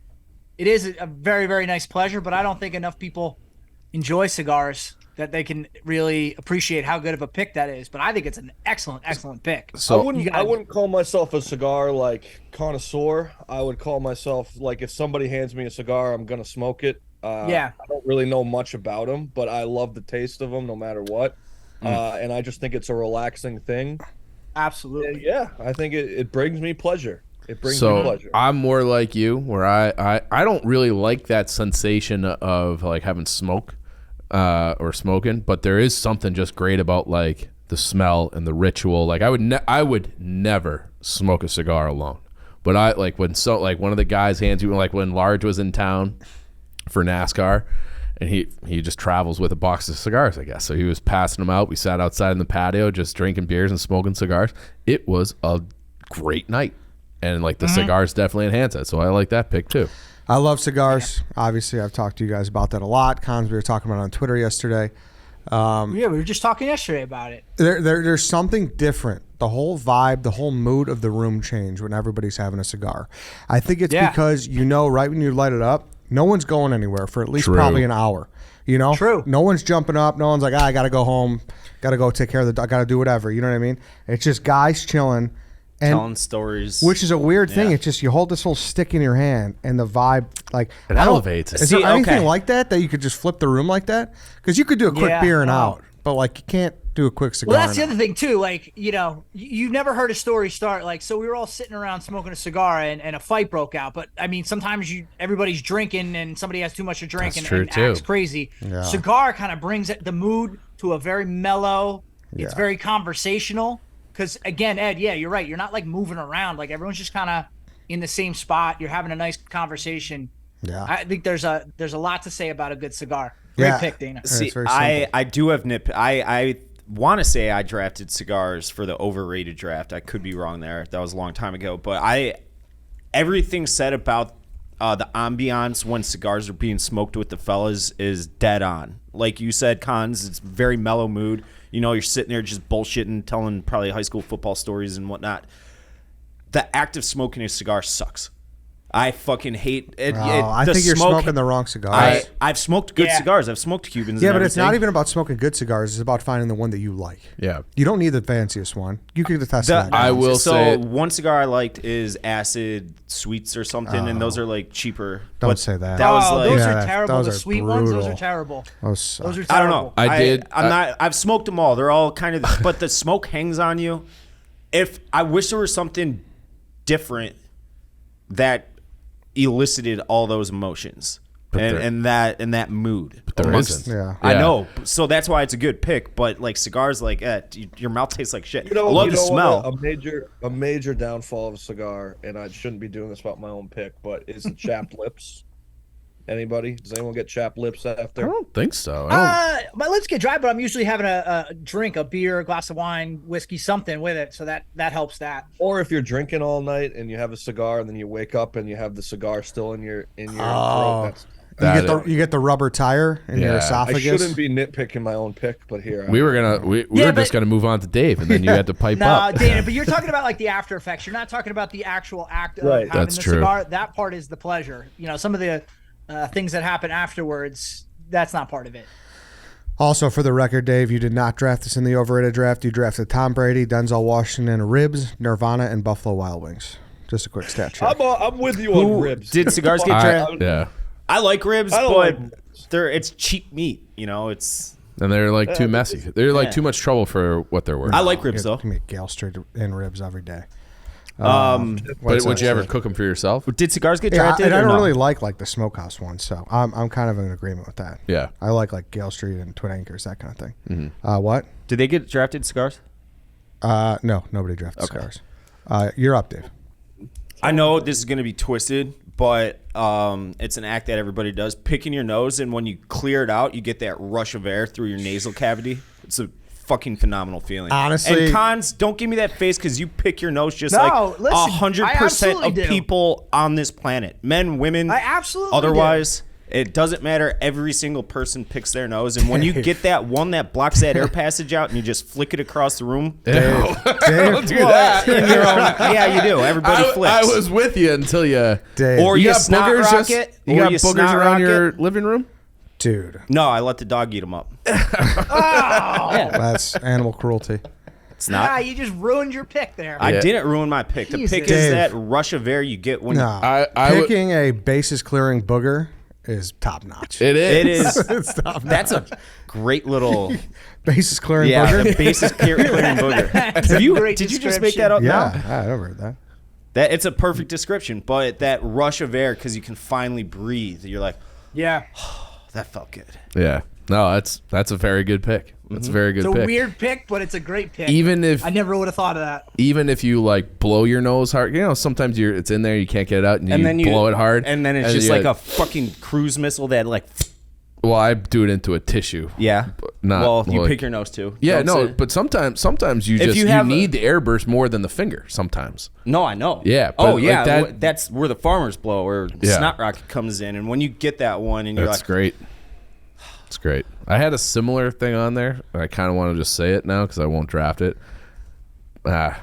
it is a very, very nice pleasure, but I don't think enough people enjoy cigars that they can really appreciate how good of a pick that is. But I think it's an excellent, excellent pick. So I wouldn't call myself a cigar like connoisseur. I would call myself like, if somebody hands me a cigar, I'm gonna smoke it. I don't really know much about them, but I love the taste of them no matter what. And I just think it's a relaxing thing. Absolutely. And yeah, I think it brings me pleasure. It brings me pleasure. I'm more like you, where I don't really like that sensation of like having smoke or smoking, but there is something just great about like the smell and the ritual. Like I would never smoke a cigar alone, but I like when one of the guys hands you, like when Large was in town for NASCAR, and he just travels with a box of cigars, I guess. So he was passing them out. We sat outside in the patio just drinking beers and smoking cigars. It was a great night, and like the cigars definitely enhance it. So I like that pick too. I love cigars. Obviously, I've talked to you guys about that a lot. Cons, we were talking about it on Twitter yesterday. Yeah, we were just talking yesterday about it. There's something different. The whole vibe, the whole mood of the room change when everybody's having a cigar. I think it's because, right when you light it up, no one's going anywhere for at least probably an hour. You know? True. No one's jumping up. No one's like, I got to go home. Got to go take care of the dog. Got to do whatever. You know what I mean? It's just guys chilling. And, telling stories. Which is a weird thing. It's just you hold this little stick in your hand and the vibe, like... It elevates. Is there anything like that you could just flip the room like that? Because you could do a quick beer and out, but like you can't do a quick cigar. Well, that's the other thing too. Like, you've never heard a story start like, so we were all sitting around smoking a cigar and a fight broke out. But I mean, sometimes everybody's drinking and somebody has too much to drink and acts crazy. Yeah. Cigar kind of brings the mood to a very mellow. It's very conversational. Because again, Ed, you're right. You're not like moving around. Like everyone's just kind of in the same spot. You're having a nice conversation. Yeah, I think there's a lot to say about a good cigar. Great pick, Dana. See, I do have I want to say I drafted cigars for the overrated draft. I could be wrong there. That was a long time ago. But everything said about the ambiance when cigars are being smoked with the fellas is dead on. Like you said, Cons, it's very mellow mood. You're sitting there just bullshitting, telling probably high school football stories and whatnot. The act of smoking a cigar sucks. I fucking hate it. I think you're smoking the wrong cigars. I've smoked good cigars. I've smoked Cubans. Yeah, but it's not even about smoking good cigars. It's about finding the one that you like. Yeah. You don't need the fanciest one. You can attest to that. I will say. So one cigar I liked is Acid Sweets or something, and those are like cheaper. Don't say that. That was like, those are terrible. The sweet ones, those are terrible. Those are terrible. I don't know. I'm not. I've smoked them all. They're all kind of. But the smoke hangs on you. I wish there was something different that elicited all those emotions. and that mood. But there amongst- isn't. Yeah. I know. So that's why it's a good pick. But like cigars, like your mouth tastes like shit. I love the what? smell. A major downfall of a cigar, and I shouldn't be doing this about my own pick, but is the chapped lips. Anybody? Does anyone get chapped lips after? I don't think so. I don't, My lips get dry, but I'm usually having a drink, a beer, a glass of wine, whiskey, something with it, so that helps that. Or if you're drinking all night and you have a cigar, and then you wake up and you have the cigar still in your throat. You get the rubber tire in your Yeah. I esophagus. shouldn't be nitpicking my own pick, but here we were just gonna move on to Dave, and then you had to pipe up. No, Dana, but you're talking about like the after effects. You're not talking about the actual act of having That's the true. cigar. That part is the pleasure. Some of the things that happen afterwards, that's not part of it. Also, for the record, Dave, you did not draft this in the overrated draft. You drafted Tom Brady, Denzel Washington, Ribs, Nirvana, and Buffalo Wild Wings. Just a quick stat check. I'm with you on ribs. Did cigars get drafted? Yeah, I like ribs, I don't but like ribs. it's cheap meat. It's. and they're like too messy. They're like too much trouble for what they're worth. I like ribs though. Give me Gale Street and ribs every day. But What's would that you ever say? cook them for yourself? Did cigars get Yeah, drafted? and I or don't no? really like the smokehouse ones, so I'm kind of in agreement with that. Yeah. I like Gale Street and Twin Anchors, that kind of thing. What? Did they get drafted cigars? No, nobody drafted cigars. You're up, Dave. I know this is going to be twisted, but it's an act that everybody does. Picking your nose, and when you clear it out, you get that rush of air through your nasal cavity. It's a fucking phenomenal feeling. Honestly- and cons, don't give me that face because you pick your nose just No, like listen, 100% absolutely of do. people on this planet, men, women, I absolutely otherwise. It doesn't matter. Every single person picks their nose, and when you get that one that blocks that air passage out, and you just flick it across the room, Dave, Don't do that. in your own, yeah, you do. Everybody flicks. I was with you until you. Dave, Or You you got snot boogers. rocket. You or got you boogers snot around your rocket. living room. dude, No, I let the dog eat them up. that's animal cruelty. It's not. Ah, you just ruined your pick there. I Yeah. didn't ruin my pick. The pick Jesus. is Dave. that rush of air you get when No, I would- picking a bases clearing booger is top notch. It is. it is. It's top That's a great little bases clearing yeah. booger. The basis clearing booger. Have you? Great Did you just make that up? Yeah, No. I never heard that. That it's a perfect description. But that rush of air because you can finally breathe. You're like, Yeah. that felt good. Yeah. No, that's a very good pick. That's a very good It's a pick. weird pick, but it's a great pick. Even if I never would have thought of that. even if you like blow your nose hard, sometimes it's in there, you can't get it out, and then you blow it hard, and then it's just you like get- a fucking cruise missile that like. Well, I do it into a tissue. Yeah. Not well, you like- pick your nose too. Yeah, Don't no, say- but sometimes you just you you have need the air burst more than the finger. Sometimes. No, I know. Yeah, Oh, but yeah. like that- That's where the farmers blow, or Yeah. snot rocket comes in, and when you get that one, and you're That's like, great. It's great. I had a similar thing on there. I kind of want to just say it now because I won't draft it. Man,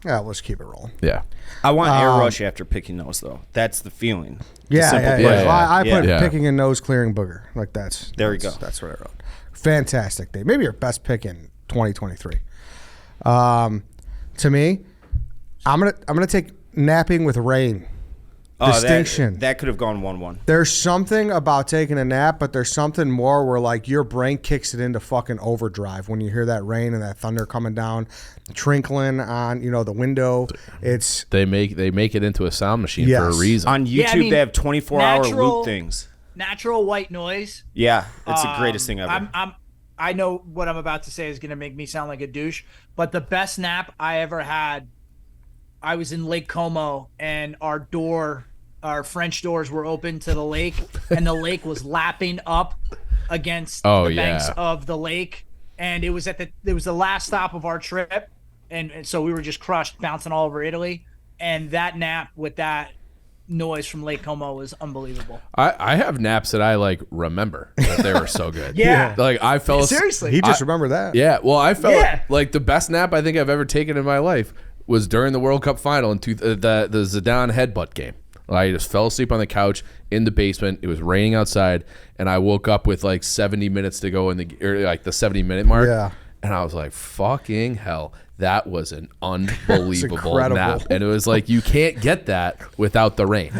Yeah, let's keep it rolling. yeah. I want air rush after picking those, though. That's the feeling. The Yeah, simple yeah, pleasure. yeah. I put Yeah. picking a nose clearing booger. Like that's There you that's- go. That's what I wrote. Fantastic, Dave. Maybe your best pick in 2023. To me, I'm gonna take napping with rain. Oh, Distinction. That could have gone 1-1. There's something about taking a nap, but there's something more where like your brain kicks it into fucking overdrive when you hear that rain and that thunder coming down, trinkling on the window. It's They make it into a sound machine for Yes. a reason. On YouTube, Yeah, I mean, they have 24-hour natural- loop things. Natural white noise. Yeah, it's the greatest thing ever. I know what I'm about to say is going to make me sound like a douche, but the best nap I ever had, I was in Lake Como, and our French doors were open to the lake, and the lake was lapping up against the banks of the lake, and it was the last stop of our trip, and so we were just crushed, bouncing all over Italy, and that nap with that noise from Lake Como was unbelievable. I have naps that I like remember that they were so good. Yeah. Like I fell asleep. Seriously. he just remembered that. Yeah, well, I felt Yeah. like the best nap I think I've ever taken in my life was during the World Cup final in the Zidane headbutt game. I just fell asleep on the couch in the basement. It was raining outside, and I woke up with like 70 minutes to go in the 70-minute mark. Yeah. And I was like, "Fucking hell, that was an unbelievable incredible. nap." And it was like you can't get that without the rain.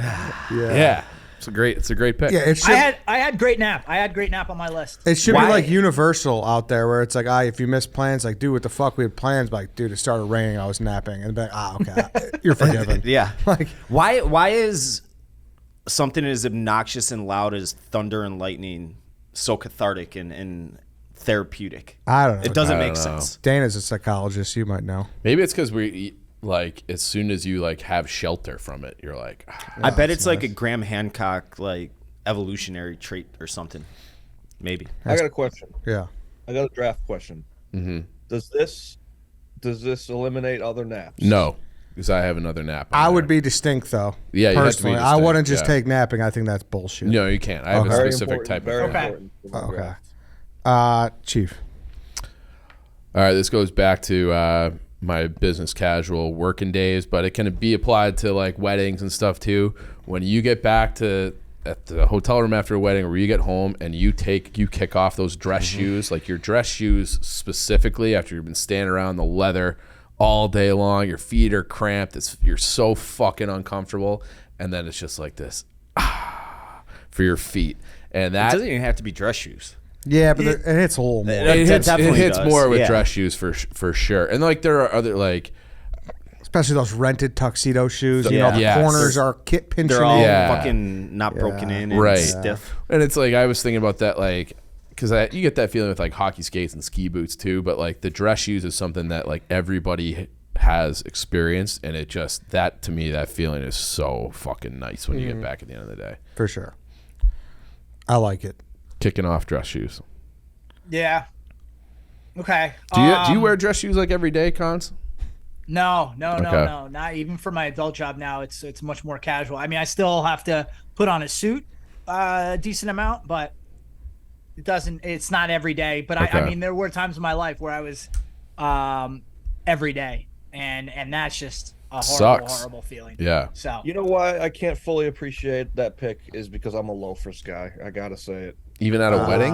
Yeah, it's a great pick. Yeah, it should. I had great nap. I had great nap on my list. It should Why- be like universal out there, where it's like, if you miss plans, like, dude, what the fuck? We had plans, but like, dude, it started raining. I was napping, and be like, okay, you're forgiven. yeah. Like, Why is something as obnoxious and loud as thunder and lightning so cathartic and therapeutic? I don't know. It doesn't I make don't know. sense. Dana's a psychologist. You might know. Maybe it's because we like as soon as you like have shelter from it, you're like, I bet it's like a Graham Hancock like evolutionary trait or something. Maybe. I got a question. Yeah. I got a draft question. mm-hmm. Does this eliminate other naps? No, because I have another nap. I would be distinct though. Yeah, you have to be personally, I distinct, wouldn't just yeah. take napping. I think that's bullshit. No, you can't. I have a Very specific important, type very of nap. important for my Okay. draft. Chief. All right, this goes back to my business casual working days, but it can be applied to like weddings and stuff too. When you get back to at the hotel room after a wedding, or you get home and you kick off those dress shoes, like your dress shoes specifically, after you've been standing around the leather all day long, your feet are cramped, you're so fucking uncomfortable, and then it's just like this for your feet, and It that doesn't even have to be dress shoes. Yeah, but it hits a little more. it definitely hits does. more with Yeah. dress shoes for sure. And like there are other like Especially those rented tuxedo shoes. You Yeah. know, the Yes. corners are pinching They're all in. Yeah. fucking not broken in and Right. stiff. And it's like I was thinking about that, like, because you get that feeling with like hockey skates and ski boots too. But like the dress shoes is something that like everybody has experienced, and it just that to me that feeling is so fucking nice when you get back at the end of the day. For sure. I like it. Kicking off dress shoes. Yeah. Okay. Do you wear dress shoes like every day, Cons? No, Okay. not even for my adult job now. It's much more casual. I mean, I still have to put on a suit a decent amount, but it's not every day. But Okay. I mean, there were times in my life where I was every day, and that's just a Sucks. horrible feeling. Yeah. So You know why I can't fully appreciate that pick is because I'm a loafers guy. I gotta say it. Even at a wedding?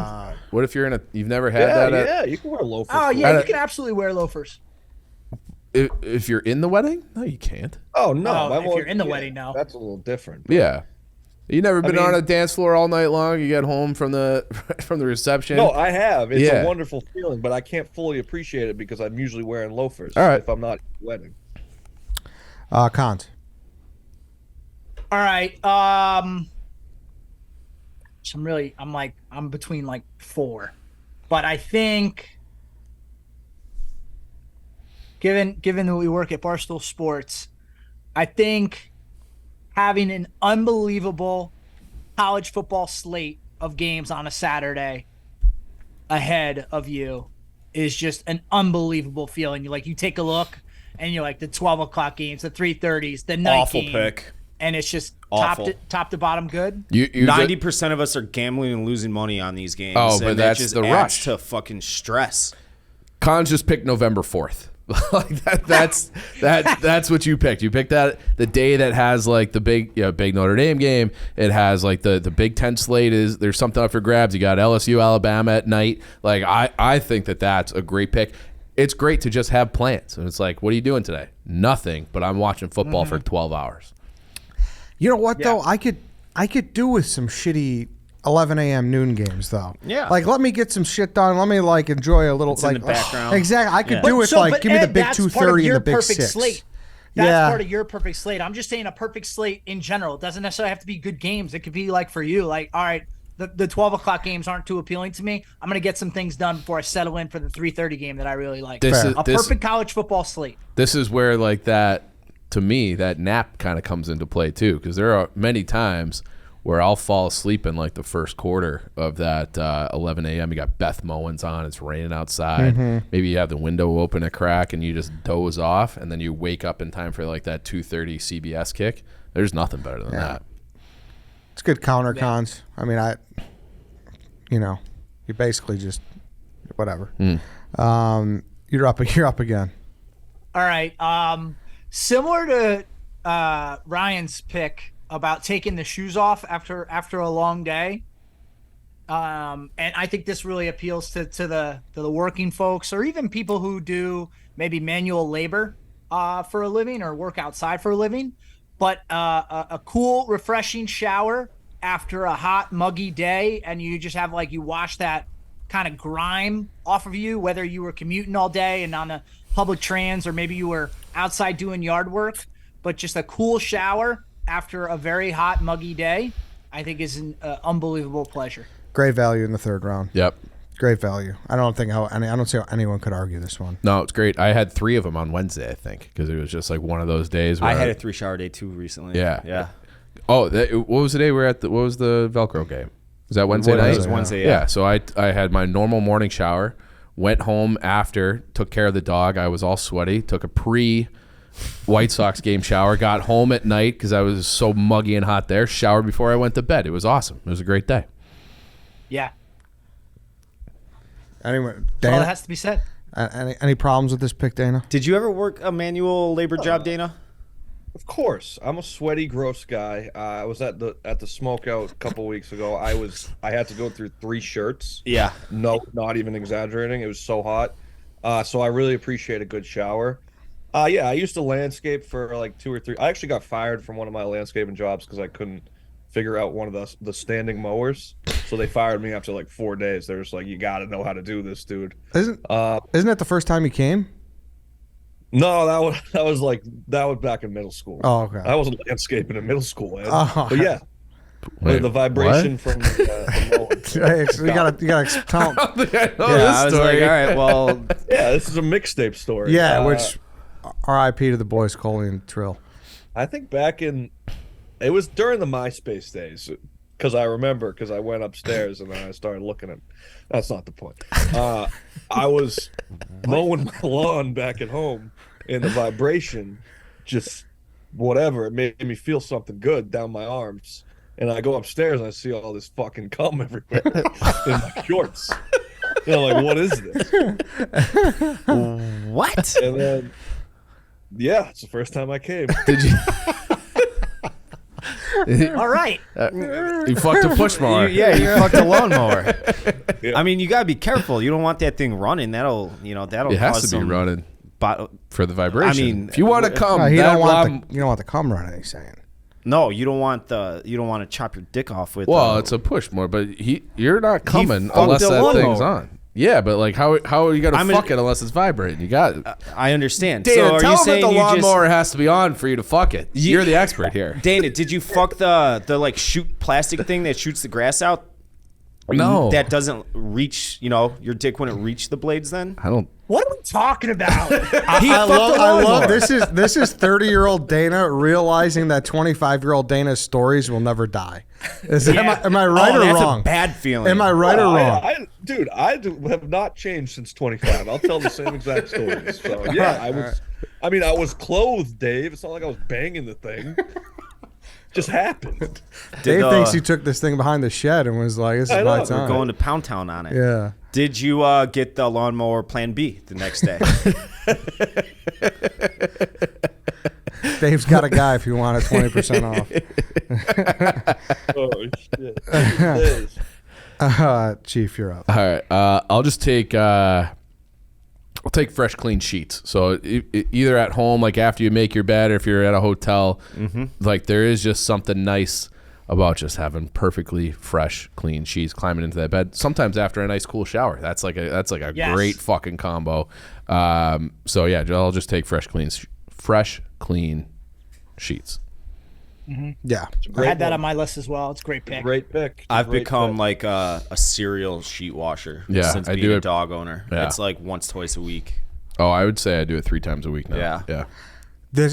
What if you've never had Yeah, that? yeah, you can wear loafers. oh for yeah, it. you can absolutely wear loafers. If you're in the wedding? No, you can't. Oh no, Oh, my if one- you're in the yeah, wedding, no. That's a little different. Yeah. You never been mean- on a dance floor all night long? You get home from the from the reception? No, I have. It's Yeah. a wonderful feeling, but I can't fully appreciate it because I'm usually wearing loafers. All right. If I'm not at the wedding. Cons. All right. So I'm between like 4, but I think given that we work at Barstool Sports, I think having an unbelievable college football slate of games on a Saturday ahead of you is just an unbelievable feeling. You take a look and you're like the 12 o'clock games, the 3:30s, the night Awful game, pick. and it's just Awful. top to bottom good. You 90% of us are gambling and losing money on these games. Oh, but and that's it just the adds rush. to fucking stress. Cons just picked November 4th. Like that's what you picked. You picked that the day that has like the big Notre Dame game. It has like the Big Ten slate there's something up for grabs. You got LSU, Alabama at night. Like I think that's a great pick. It's great to just have plans. And it's like, what are you doing today? Nothing, but I'm watching football for 12 hours. You know what though? I could do with some shitty 11 a.m. noon games though. Yeah. Like let me get some shit done. Let me like enjoy a little It's like in the background. Exactly. I could Yeah. do it But give me the Ed, big that's part of 2:30 and your the big perfect 6. slate. That's Yeah. part of your perfect slate. I'm just saying a perfect slate in general. It doesn't necessarily have to be good games. It could be like for you, like, all right, the 12 o'clock games aren't too appealing to me. I'm going to get some things done before I settle in for the 3:30 game that I really like. Perfect college football slate. This is where like that, to me, that nap kind of comes into play too, because there are many times where I'll fall asleep in like the first quarter of that 11 a.m. You got Beth Mowens on. It's raining outside. Maybe you have the window open a crack and you just doze off, and then you wake up in time for like that 2:30 CBS kick. There's nothing better than that. It's good counter cons. I mean, you basically just whatever. You're up again. All right. Similar to Ryan's pick about taking the shoes off after a long day. And I think this really appeals to the working folks, or even people who do maybe manual labor for a living or work outside for a living. But a cool, refreshing shower after a hot, muggy day, and you just have you wash that kind of grime off of you, whether you were commuting all day and on the public trans, or maybe you were outside doing yard work. But just a cool shower after a very hot, muggy day, I think is an unbelievable pleasure. Great value in the third round. Yep. Great value. I don't see how anyone could argue this one. No, it's great. I had 3 of them on Wednesday, I think, because it was just like one of those days where I had a 3-shower day too recently. Yeah. Oh, what was the day we were at? What was the Velcro game? Was that Wednesday night? It was Wednesday, Yeah. So I had my normal morning shower, went home after, took care of the dog. I was all sweaty, took a White Sox game shower, got home at night because I was so muggy and hot there, showered before I went to bed. It was awesome. It was a great day. Yeah. Anyway, All Dana, that has to be said. any problems with this pick, Dana? Did you ever work a manual labor job, Dana? Of course, I'm a sweaty, gross guy. I was at the smokeout a couple weeks ago. I had to go through 3 shirts. Yeah. No, not even exaggerating. It was so hot. So I really appreciate a good shower. Yeah, I used to landscape for like 2 or 3. I actually got fired from one of my landscaping jobs because I couldn't figure out one of the standing mowers. So they fired me after like 4 days. They're just like, you got to know how to do this, dude. Isn't that the first time you came? No, that was back in middle school. Oh, okay. I wasn't landscaping in middle school, Ed. Oh. But yeah, Wait, the vibration from the mower. You gotta tell them. I was like, all right, well, Yeah, this is a mixtape story. Yeah, which R.I.P. to the boys, Coley and Trill. I think it was during the MySpace days, because I went upstairs and then I started looking at. That's not the point. I was mowing my lawn back at home, and the vibration, just whatever, it made me feel something good down my arms. And I go upstairs and I see all this fucking cum everywhere in my shorts. And I'm like, what is this? what? And then, yeah, it's the first time I came. Did you? All right. You fucked a push mower. You fucked a lawnmower. Yeah. I mean, you gotta be careful. You don't want that thing running. That'll It has cause to be some running for the vibration. I mean, if you want to come, No, you that don't lawn- want the cum running. He's saying. No, you don't want to chop your dick off with. Well, it's a push more, but you're not coming fucked unless the that lawnmower. thing's on. Yeah, but like how are you gonna fuck it unless it's vibrating? You got it. I understand. Dana, so are tell you him that saying the you just lawnmower has to be on for you to fuck it. You're the expert here. Dana, did you fuck the like shoot plastic thing that shoots the grass out? No. That doesn't reach. Your dick wouldn't reach the blades then. I don't. What are we talking about? I love this is 30-year-old Dana realizing that 25-year-old Dana's stories will never die. Am I right or that's wrong? a bad feeling. Am I right or wrong? Dude, I have not changed since 25. I'll tell the same exact stories. So yeah, I was clothed, Dave. It's not like I was banging the thing. Just happened. Dave thinks he took this thing behind the shed and was like, "This is my time." We're going to Pound Town on it. Yeah. Did you get the lawnmower Plan B the next day? Dave's got a guy if you want it 20% off. Oh shit. Chief, you're up. All right. I'll just take. I'll take fresh, clean sheets. So either at home, like after you make your bed, or if you're at a hotel, like there is just something nice about just having perfectly fresh, clean sheets, climbing into that bed. Sometimes after a nice, cool shower, that's like a Yes. great fucking combo. So yeah, I'll just take fresh, clean sheets. Yeah. I had that on my list as well. It's a great pick. Great pick. I've Great become pick. like a serial sheet washer Yeah, since I being do a it- dog owner. Yeah. It's like once, twice a week. Oh, I would say I do it 3 times a week now. Yeah. Yeah.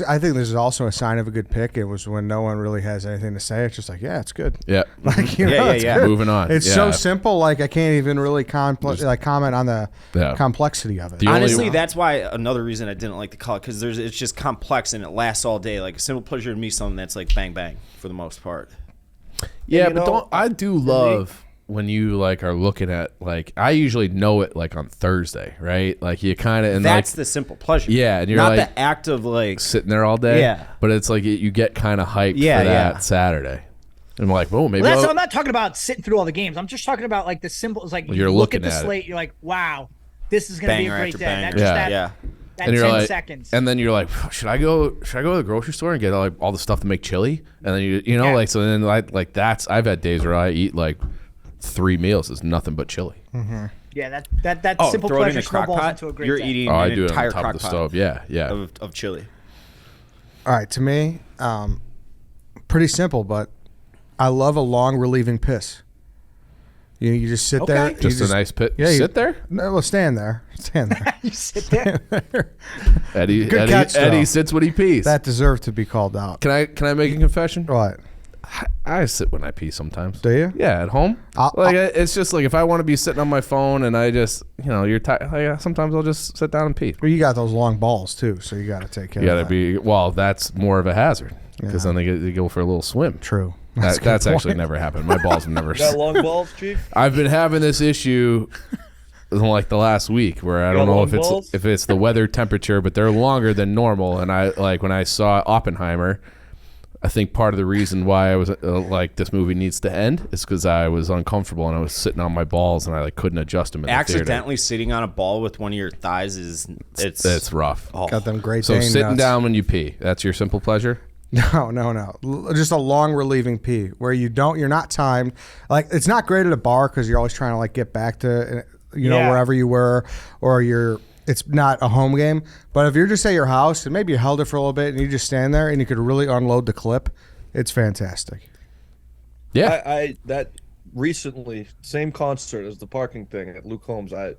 I think this is also a sign of a good pick. It was when no one really has anything to say. It's just like, yeah, it's good. Yeah. Like, Yeah. it's good. Moving on. It's Yeah. so simple. Like I can't even really comment on the Yeah. complexity of it. The only- Honestly, that's why another reason I didn't like the color, because it's just complex and it lasts all day. Like a simple pleasure to me, something that's like bang bang for the most part. Yeah, you but know, I do love when you like are looking at like I usually know it like on Thursday, right? Like you kind of and That's like the simple pleasure. Yeah, and you're not like- the act of like sitting there all day. Yeah. But it's like you get kind of hyped Yeah, for that yeah. Saturday. And I'm like, oh, maybe Well, I'll- I'm not talking about sitting through all the games. I'm just talking about like the simple. It's like You're you look looking at the at it. slate. You're like, wow, this is going to be a banger great after day. banger. That's just that, Yeah. that and 10 you're like, seconds. and then you're like, should I go to the grocery store and get like all the stuff to make chili? And then you know Yeah. like so then like that's I've had days where I eat like 3 meals is nothing but chili. Yeah, that Oh, simple throw it in pleasure a crock snowballs pot. into a great You're day. eating Oh, I an do it on entire top of crock the pot stove. Yeah. of chili. All right, to me, pretty simple, but I love a long relieving piss. You just sit there. Just a nice pit. Yeah, sit there? No, well, stand there. Stand there. You sit there. Eddie sits when he pees. That deserved to be called out. Can I make a confession? What? I sit when I pee sometimes. Do you? Yeah, at home. It's just like if I want to be sitting on my phone and I just, you're tired. Like, sometimes I'll just sit down and pee. Well, you got those long balls too, so you got to take care. You got of to that. be. Well, that's more of a hazard because then they go for a little swim. True. That's actually never happened. My balls have never. Got long balls, Chief? I've been having this issue like the last week where I don't know if it's the weather temperature, but they're longer than normal. And I like when I saw Oppenheimer, I think part of the reason why I was like this movie needs to end is because I was uncomfortable and I was sitting on my balls and I couldn't adjust them. Accidentally sitting on a ball with one of your thighs it's rough. Oh. Got them great. So Dane sitting nuts. down when you pee, that's your simple pleasure. No. Just a long relieving pee where you're not timed. Like it's not great at a bar because you're always trying to like get back to wherever you were, or it's not a home game. But if you're just at your house and maybe you held it for a little bit and you just stand there and you could really unload the clip, it's fantastic. Yeah, I that recently same concert as the parking thing at Luke Holmes. I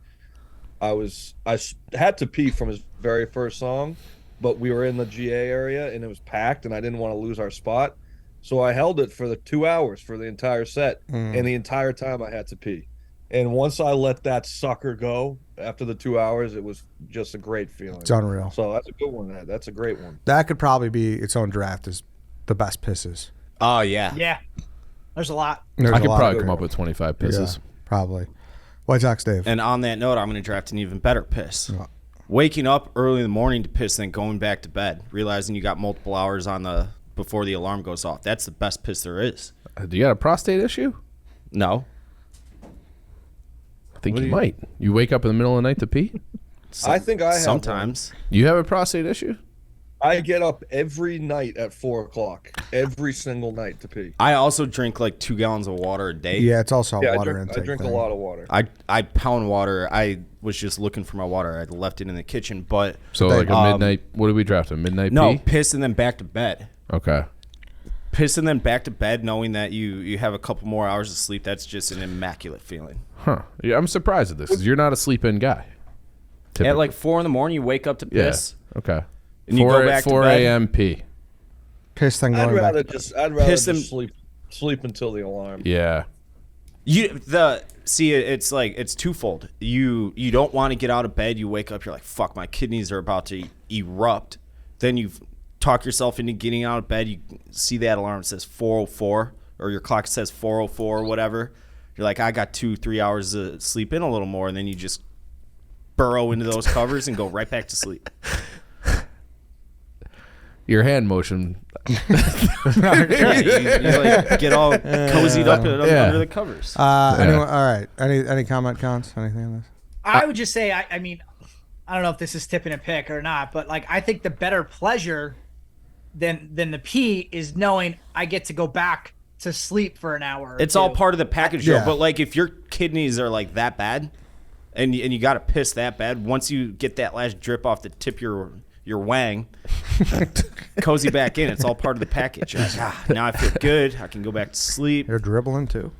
had to pee from his very first song. But we were in the GA area and it was packed and I didn't want to lose our spot. So I held it for the 2 hours for the entire set. And the entire time I had to pee. And once I let that sucker go after the 2 hours, it was just a great feeling. It's unreal. So that's a good one. That's a great one. That could probably be its own draft as the best pisses. Oh, yeah. Yeah. There's a lot. There's I a could lot probably of come good up with 25 ones. pisses. Yeah, probably. White Sox Dave. And on that note, I'm going to draft an even better piss. Waking up early in the morning to piss, then going back to bed, realizing you got multiple hours on before the alarm goes off. That's the best piss there is. Do you got a prostate issue? No. I think you might. You wake up in the middle of the night to pee? I think I have sometimes. You have a prostate issue? I get up every night at 4 o'clock, every single night to pee. I also drink like 2 gallons of water a day. Yeah, it's also a I water drink, intake. I drink a thing. lot of water. I pound water. I was just looking for my water. I left it in the kitchen, but So like a midnight, what did we draft? A midnight no, pee? piss and then back to bed. Okay. Piss and then back to bed, knowing that you have a couple more hours of sleep. That's just an immaculate feeling. Huh. Yeah, I'm surprised at this because you're not a sleep-in guy. Typically. At like 4 a.m, you wake up to piss. Yeah. Okay. And you go back to 4 bed. a.m. pee. Piss thing I'd going rather back. just sleep until the alarm. Yeah. It's like it's twofold. You don't want to get out of bed. You wake up, you're like, fuck, my kidneys are about to erupt. Then you talk yourself into getting out of bed. You see that alarm says 4:04, or your clock says 4:04 or whatever. You're like, I got 2-3 hours to sleep in a little more, and then you just burrow into those covers and go right back to sleep. Your hand motion. You like get all cozied up under the covers. Anyone, all right. Any comment, Cons? Anything on this? I would just say, I mean, I don't know if this is tipping a pick or not, but like I think the better pleasure than the pee is knowing I get to go back to sleep for an hour. It's all part of the package, Yeah. Joe. But like, if your kidneys are like that bad, and you got to piss that bad, once you get that last drip off the tip of your wang, cozy back in. It's all part of the package. You're like, now I feel good. I can go back to sleep. You're dribbling too.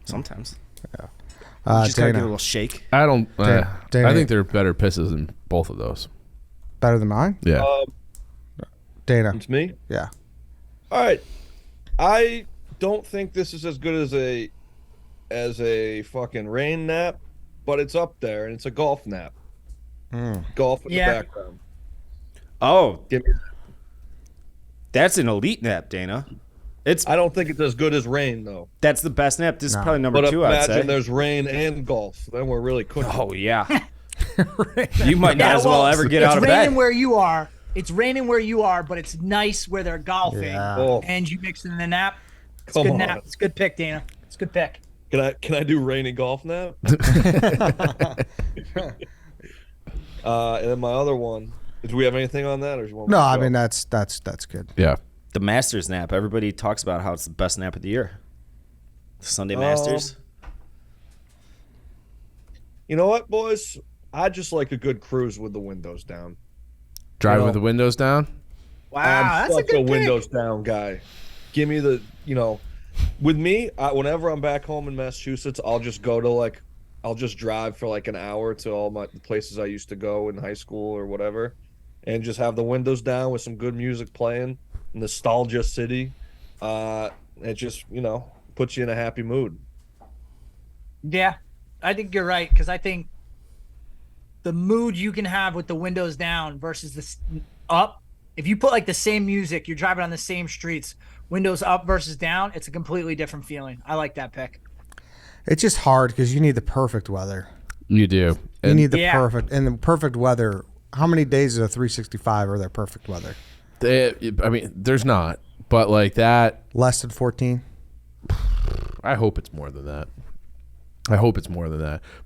Sometimes. Yeah. Just gotta Dana. get a little shake. I don't. Dana. I think they're better pisses than both of those. Better than mine? Yeah. Dana. It's me. Yeah. All right. I don't think this is as good as a fucking rain nap, but it's up there, and it's a golf nap. Golf in the background. Oh, Give me that. that's an elite nap, Dana. I don't think it's as good as rain, though. That's the best nap. This is probably number But 2, I'd imagine say. there's rain and golf. Then we're really cooking. Oh, yeah. You might not as well ever get out of It's bed. raining where you are. It's raining where you are, but it's nice where they're golfing. Yeah. Oh. And you mix in the nap. It's a Come good on. nap. It's a good pick, Dana. It's a good pick. Can I do rainy golf nap? And then my other one. Do we have anything on that, or do you want? No, me to I go? mean that's good. Yeah. The Masters nap. Everybody talks about how it's the best nap of the year. The Sunday Masters. You know what, boys? I just like a good cruise with the windows down. Drive You know, with the windows down. Wow, I'm that's a such good pick. windows down guy. Give me the, with me, whenever I'm back home in Massachusetts, I'll just drive for like an hour to all the places I used to go in high school or whatever, and just have the windows down with some good music playing, nostalgia city. It just, puts you in a happy mood. Yeah, I think you're right, because I think the mood you can have with the windows down versus this up, if you put like the same music, you're driving on the same streets, windows up versus down, it's a completely different feeling. I like that pick. It's just hard because you need the perfect weather. You do. You need the perfect weather. How many days of 365 are there perfect weather? There's not, but like that. Less than 14? I hope it's more than that.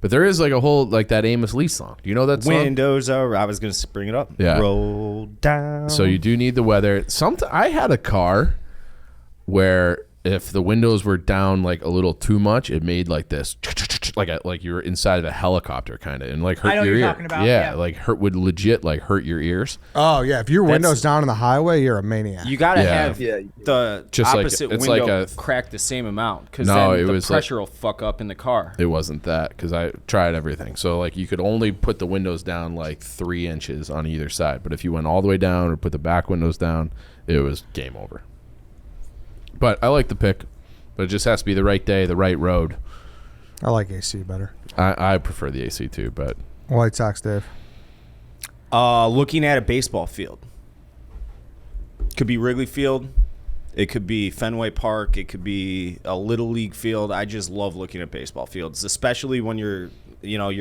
But there is like a whole, like that Amos Lee song. Do you know that song? Windows are. I was going to bring it up. Yeah. Roll down. So you do need the weather. I had a car where if the windows were down like a little too much, it made like this, like you were inside of a helicopter kind of, and like hurt I know your what you're ear. talking about, Yeah, yeah. like hurt your ears. Oh, yeah. If your window's down on the highway, you're a maniac. You got to Yeah. have Yeah. the Just like- opposite it's window like a- crack the same amount, because No, then it the was pressure will fuck up in the car. It wasn't that, because I tried everything. So like you could only put the windows down like 3 inches on either side, but if you went all the way down or put the back windows down, it was game over. But I like the pick, but it just has to be the right day, the right road. I like AC better. I prefer the AC too, but White Sox, Dave. Looking at a baseball field. Could be Wrigley Field. It could be Fenway Park. It could be a Little League field. I just love looking at baseball fields, especially when you're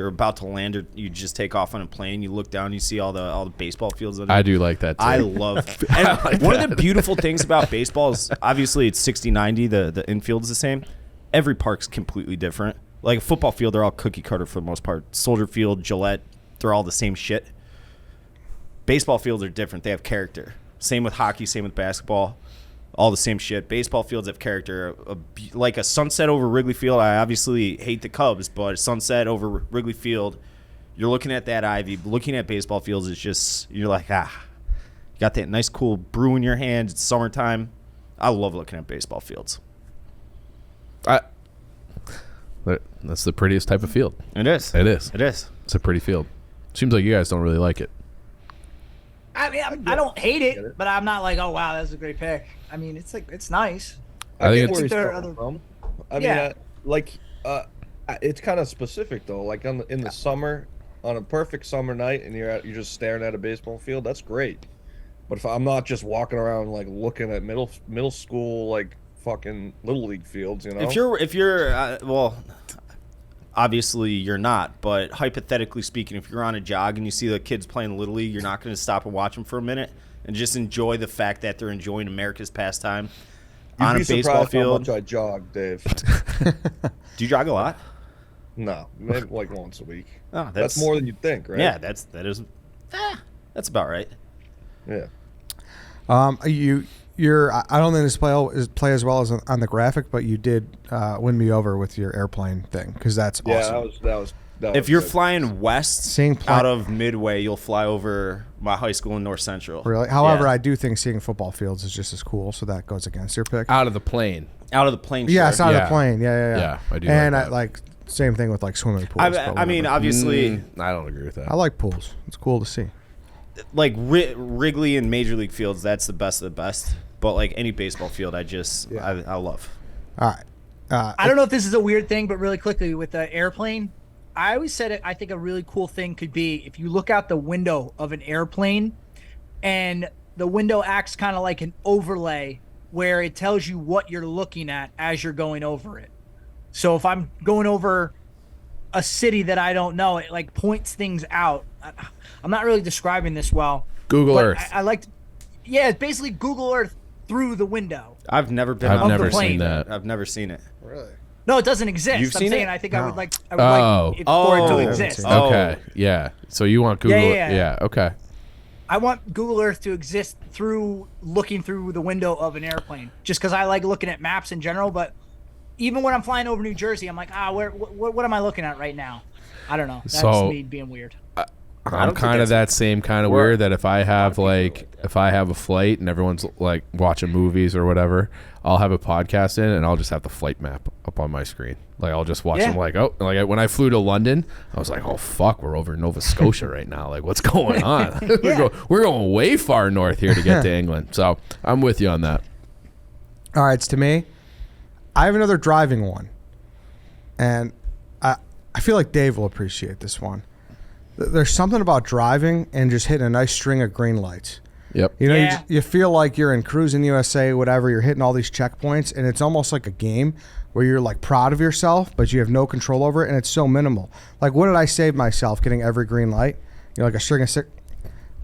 about to land or you just take off on a plane. You look down, you see all the baseball fields. I do like that too. I love and like one that. of the beautiful things about baseball is obviously it's 60-90. The infield is the same. Every park's completely different. Like a football field, they're all cookie cutter for the most part. Soldier Field, Gillette, they're all the same shit. Baseball fields are different. They have character. Same with hockey, same with basketball. All the same shit. Baseball fields have character. Like a sunset over Wrigley Field, I obviously hate the Cubs, but a sunset over Wrigley Field, you're looking at that ivy. Looking at baseball fields is just, you're like, you got that nice cool brew in your hand. It's summertime. I love looking at baseball fields. That's the prettiest type of field. It is. It is. It is. It's a pretty field. Seems like you guys don't really like it. I mean, I don't hate it, but I'm not like, oh wow, that's a great pick. I mean, it's like, it's nice. I think get where it's- he's There are coming other- from. I Yeah. mean, it's kind of specific though. Like in the summer, on a perfect summer night, and you're just staring at a baseball field. That's great. But if I'm not just walking around like looking at middle school like fucking little league fields, If you're well, obviously you're not, but hypothetically speaking, if you're on a jog and you see the kids playing Little League, you're not going to stop and watch them for a minute and just enjoy the fact that they're enjoying America's pastime on a You'd be baseball surprised how field. much I jog, Dave. Do you jog a lot? No, maybe like once a week. Oh, That's more than you'd think, right? Yeah, that's that's about right. Yeah. I don't think this play as well as on the graphic, but you did win me over with your airplane thing because that's awesome. Yeah, that If was you're good. flying west Seeing out of Midway, you'll fly over my high school in North Central. Really? However, Yeah. I do think seeing football fields is just as cool, so that goes against your pick. Out of the plane. Out of the plane. Yeah, sure. it's out of Yeah. the plane. Yeah. Yeah, I do And like I that. like same thing with like swimming pools. I mean, obviously, I don't agree with that. I like pools. It's cool to see. like Wrigley and Major League fields, that's the best of the best. But like any baseball field, I love. All right. I don't know if this is a weird thing, but really quickly with the airplane, I always said it. I think a really cool thing could be if you look out the window of an airplane and the window acts kind of like an overlay where it tells you what you're looking at as you're going over it. So if I'm going over a city that I don't know, it like points things out. I'm not really describing this well. Google but Earth. I like to, yeah, it's basically Google Earth through the window. I've never been. I've on never the plane. seen that. I've never seen it. Really? No, it doesn't exist. You've I'm seen saying it? I think I would No. like it Oh. for it to Oh. exist. Oh. Okay. Yeah. So you want Google? Yeah. Okay. I want Google Earth to exist through looking through the window of an airplane, just because I like looking at maps in general. But even when I'm flying over New Jersey, I'm like, what am I looking at right now? I don't know. That's So- me being weird. I'm kind of that same kind of We're- weird that if I have like if I have a flight and everyone's like watching movies or whatever, I'll have a podcast in and I'll just have the flight map up on my screen. Like I'll just watch them like, oh, like when I flew to London, I was like, oh fuck, we're over in Nova Scotia right now. Like what's going on? We're going way far north here to get to England. So I'm with you on that. All right, it's to me. I have another driving one. And I feel like Dave will appreciate this one. There's something about driving and just hitting a nice string of green lights. Yep. You know, you feel like you're in Cruising USA, whatever. You're hitting all these checkpoints, and it's almost like a game where you're like proud of yourself, but you have no control over it, and it's so minimal. Like, what did I save myself getting every green light? You know, like a string of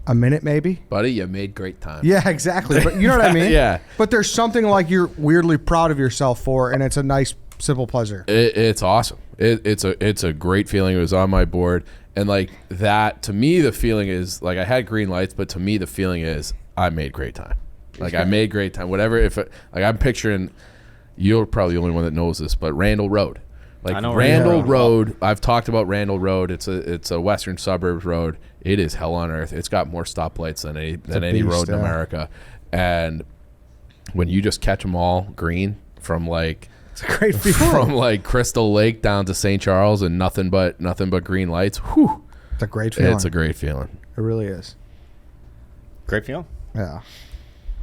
a minute maybe. Buddy, you made great time. Yeah, exactly. But you know what I mean? Yeah. But there's something like you're weirdly proud of yourself for, and it's a nice, simple pleasure. It's awesome. It's a great feeling. It was on my board. And like that, to me, the feeling is like I had green lights, but to me, the feeling is I made great time. Like I made great time. Whatever. I'm picturing, you're probably the only one that knows this, but Randall Road. Like Randall Road. I've talked about Randall Road. It's a western suburbs road. It is hell on earth. It's got more stoplights than any road in America. And when you just catch them all green from like. It's a great feeling. From like Crystal Lake down to St. Charles and nothing but green lights. Whew. It's a great feeling. It's a great feeling. It really is. Great feeling. Yeah.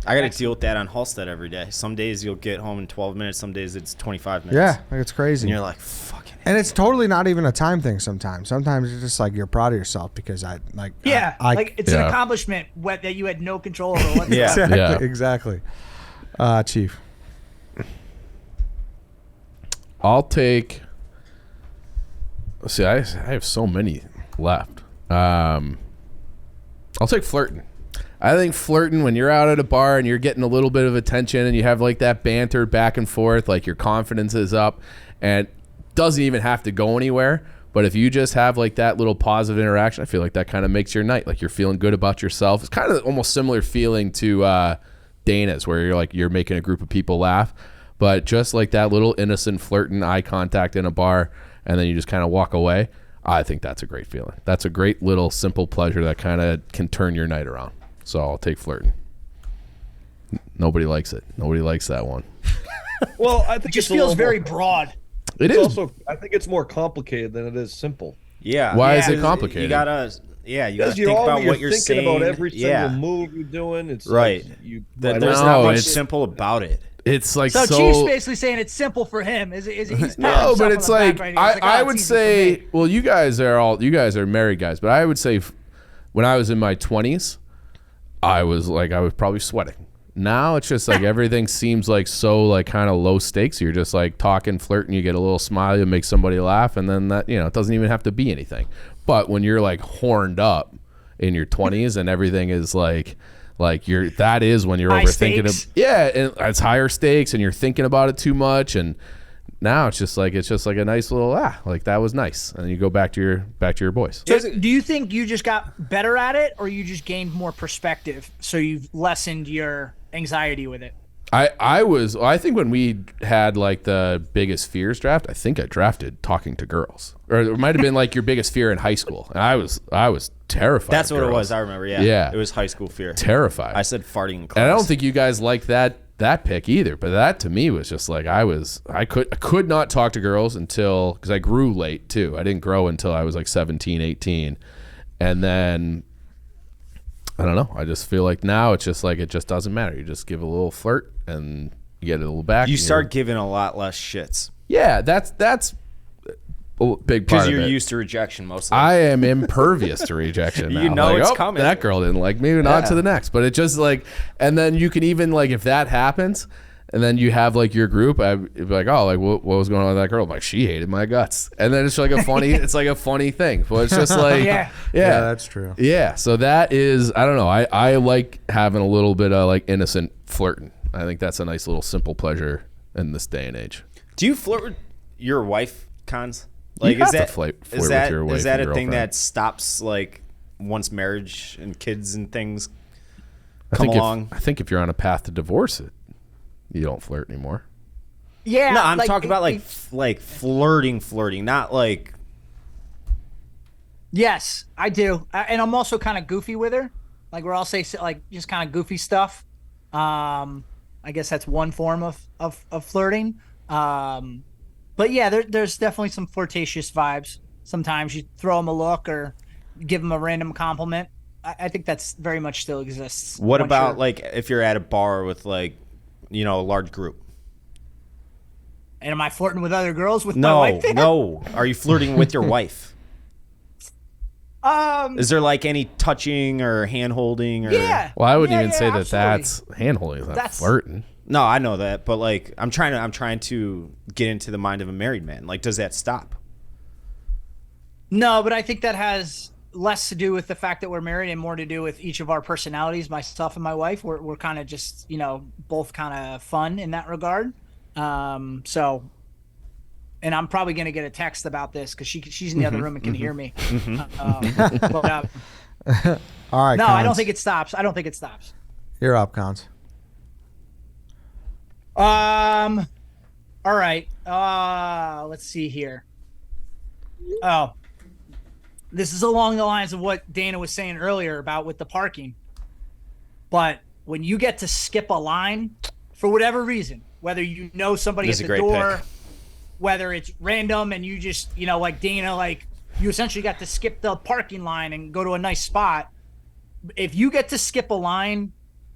I got to deal with that on Halstead every day. Some days you'll get home in 12 minutes. Some days it's 25 minutes. Yeah, like it's crazy. And you're like, fucking. And it's totally not even a time thing sometimes. Sometimes it's just like you're proud of yourself because like it's an accomplishment that you had no control over whatsoever. Exactly. Chief. I'll take. See, I have so many left. I'll take flirting. I think flirting when you're out at a bar and you're getting a little bit of attention and you have like that banter back and forth, like your confidence is up and doesn't even have to go anywhere. But if you just have like that little positive interaction, I feel like that kind of makes your night. Like you're feeling good about yourself. It's kind of almost similar feeling to Dana's, where you're making a group of people laugh. But just like that little innocent flirting, eye contact in a bar, and then you just kind of walk away, I think that's a great feeling. That's a great little simple pleasure that kind of can turn your night around. So I'll take flirting. Nobody likes it. Nobody likes that one. Well, I think it just feels very broad. It is. Also, I think it's more complicated than it is simple. Yeah. Why is it complicated? You gotta think about what you're thinking saying. About every single move you're doing. It's right. Like there's not much simple about it. It's like so Chief's basically saying it's simple for him. He's no, but it's like I would say. Well, you guys are married guys, but I would say when I was in my 20s, I was probably sweating. Now it's just like everything seems like so like kind of low stakes. You're just like talking, flirting. You get a little smile, you make somebody laugh, and then that it doesn't even have to be anything. But when you're like horned up in your 20s and everything is like that is when you're high overthinking stakes. and it's higher stakes and you're thinking about it too much, and now it's just like a nice little like that was nice, and you go back to your boys. So do you think you just got better at it, or you just gained more perspective, so you've lessened your anxiety with it? I think when we had like the biggest fears draft, I think I drafted talking to girls, or it might have been like your biggest fear in high school. And I was terrified. That's of what girls. it was. I remember. Yeah. It was high school fear. Terrified. I said farting in class. And I don't think you guys liked that pick either. But that to me was just like I could not talk to girls until, because I grew late too. I didn't grow until I was like 17, 18, and then. I don't know. I just feel like now it's just like it just doesn't matter. You just give a little flirt and you get a little back. You start giving a lot less shits. Yeah, that's a big part because of you're it. used to rejection mostly. I am impervious to rejection now. You know like, it's coming. That girl didn't like me. Maybe on to the next. But it just like, and then you can even like if that happens, and then you have like your group, I'd be like, oh, like what was going on with that girl? I'm like, she hated my guts, and then it's like a funny, it's like a funny thing. Well, it's just like, yeah, that's true. Yeah, so that is, I don't know. I like having a little bit of like innocent flirting. I think that's a nice little simple pleasure in this day and age. Do you flirt with your wife, Cons? Like, is that flirt with your wife? Is that a thing that stops like once marriage and kids and things come along? I think if you're on a path to divorce it, you don't flirt anymore. Yeah. No, I'm talking about like flirting, not like. Yes, I do, and I'm also kind of goofy with her. Like we're all say like just kind of goofy stuff. I guess that's one form of flirting. But yeah, there's definitely some flirtatious vibes. Sometimes you throw them a look or give them a random compliment. I think that's very much still exists. What about like if you're at a bar with like, a large group? And am I flirting with other girls with my wife there? No. Are you flirting with your wife? Is there like any touching or hand holding or? Yeah. Well, I wouldn't even say absolutely. that's hand holding. That's flirting. No, I know that, but like I'm trying to get into the mind of a married man. Like, does that stop? No, but I think that has less to do with the fact that we're married and more to do with each of our personalities, myself and my wife. We're kind of just, both kind of fun in that regard. So, and I'm probably going to get a text about this because she's in the other room and can hear me. But, All right. no, Cons. I don't think it stops. You're up, Cons. All right. Let's see here. Oh, this is along the lines of what Dana was saying earlier about with the parking. But when you get to skip a line for whatever reason, whether you know somebody This at is the a great door, pick. whether it's random and you just, like Dana, like you essentially got to skip the parking line and go to a nice spot. If you get to skip a line,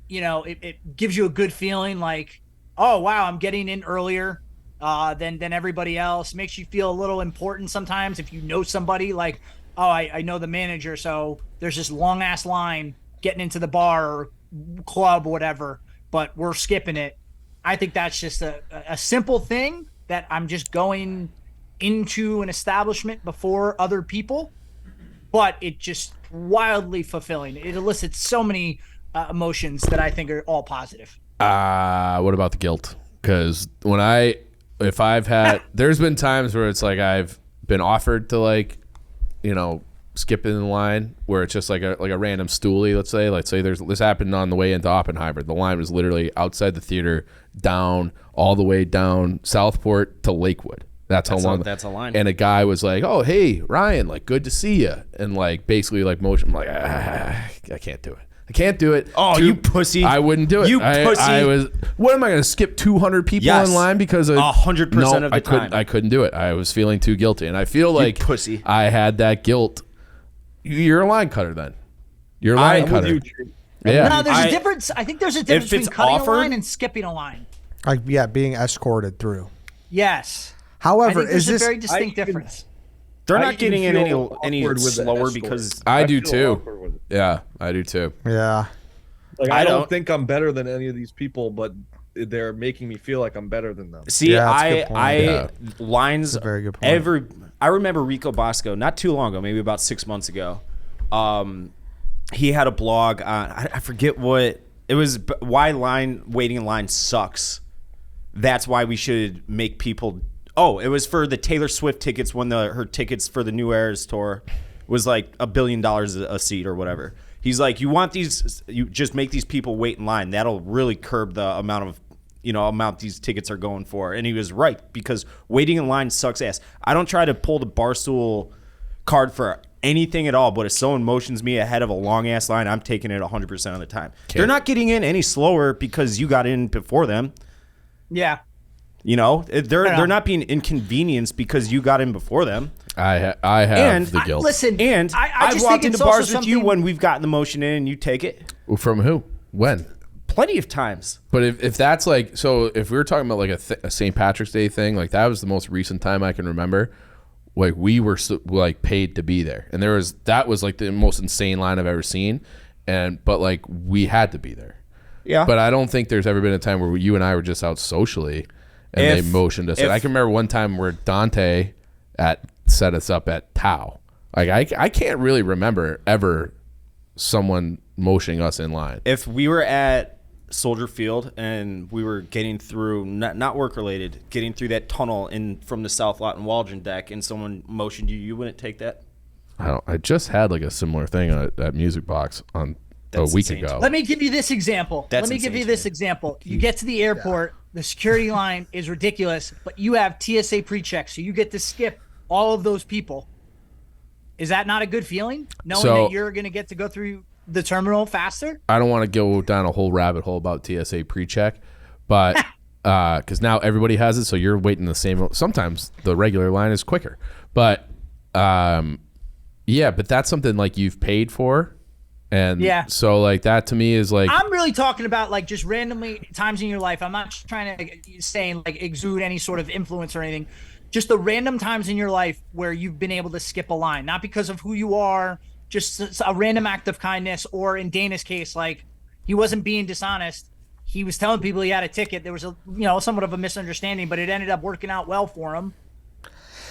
it gives you a good feeling like, oh, wow, I'm getting in earlier than everybody else. Makes you feel a little important sometimes if you know somebody like, oh, I know the manager, so there's this long-ass line getting into the bar or club or whatever, but we're skipping it. I think that's just a simple thing that I'm just going into an establishment before other people, but it just wildly fulfilling. It elicits so many emotions that I think are all positive. What about the guilt? Because if I've had, there's been times where it's like I've been offered to like, skip in the line where it's just like a random stoolie. Let's say this happened on the way into Oppenheimer. The line was literally outside the theater, down all the way down Southport to Lakewood. That's how long. That's a line. And a guy was like, "Oh, hey, Ryan, like good to see you," and like basically like motion. I'm like, I can't do it. I can't do it. Oh, you pussy! I wouldn't do it. You pussy! I was. What am I going to skip 200 people Yes. in line because of 100% of the time? I couldn't do it. I was feeling too guilty, and I feel like pussy. I had that guilt. You're a line cutter then. You're a line cutter. Yeah. No, there's a difference. I think there's a difference If it's between cutting offered- a line and skipping a line. Like, yeah, being escorted through. Yes. I However, think there's is a this very distinct I even- difference. They're I not even getting in feel any awkward with the slower escort. because I do feel too. awkward with it. Yeah, I do too. Yeah. Like I I don't- don't think I'm better than any of these people, but they're making me feel like I'm better than them. see, Yeah, that's a good point. lines. That's a very good point. I remember Rico Bosco not too long ago, maybe about 6 months ago. He had a blog on, I forget what it was, why waiting in line sucks. That's why we should make people. Oh, it was for the Taylor Swift tickets when her tickets for the New Eras tour was like $1 billion a seat or whatever. He's like, you just make these people wait in line. That'll really curb the amount these tickets are going for. And he was right, because waiting in line sucks ass. I don't try to pull the Barstool card for anything at all, but if someone motions me ahead of a long ass line, I'm taking it 100% of the time. They're not getting in any slower because you got in before them. Yeah. They're not being inconvenienced because you got in before them. I have the guilt. Listen, And I I've just walked think into it's also bars with you something- when we've gotten the motion in and you take it. From who? When? Plenty of times. But if that's like, so if we were talking about like a St. Patrick's Day thing, like that was the most recent time I can remember. Like we were like paid to be there, and that was like the most insane line I've ever seen, but like we had to be there. Yeah. But I don't think there's ever been a time where you and I were just out socially, and they motioned us. I can remember one time where Dante set us up at Tao. Like I can't really remember ever someone motioning us in line. If we were at Soldier Field and we were getting through, not work related, getting through that tunnel in from the South Lot and Waldron deck, and someone motioned you wouldn't take that? I just had like a similar thing at Music Box on That's a week insane. ago. Let me give you this example. You get to the airport, the security line is ridiculous, but you have TSA pre-check, so you get to skip all of those people. Is that not a good feeling? Knowing that you're going to get to go through the terminal faster? I don't want to go down a whole rabbit hole about TSA pre-check, but because now everybody has it, so you're waiting the same. Sometimes the regular line is quicker, but yeah, but that's something like you've paid for, and so like that to me is like I'm really talking about like just randomly times in your life. I'm not trying to say like exude any sort of influence or anything. Just the random times in your life where you've been able to skip a line, not because of who you are. Just a random act of kindness, or in Dana's case, like he wasn't being dishonest. He was telling people he had a ticket. There was somewhat of a misunderstanding, but it ended up working out well for him.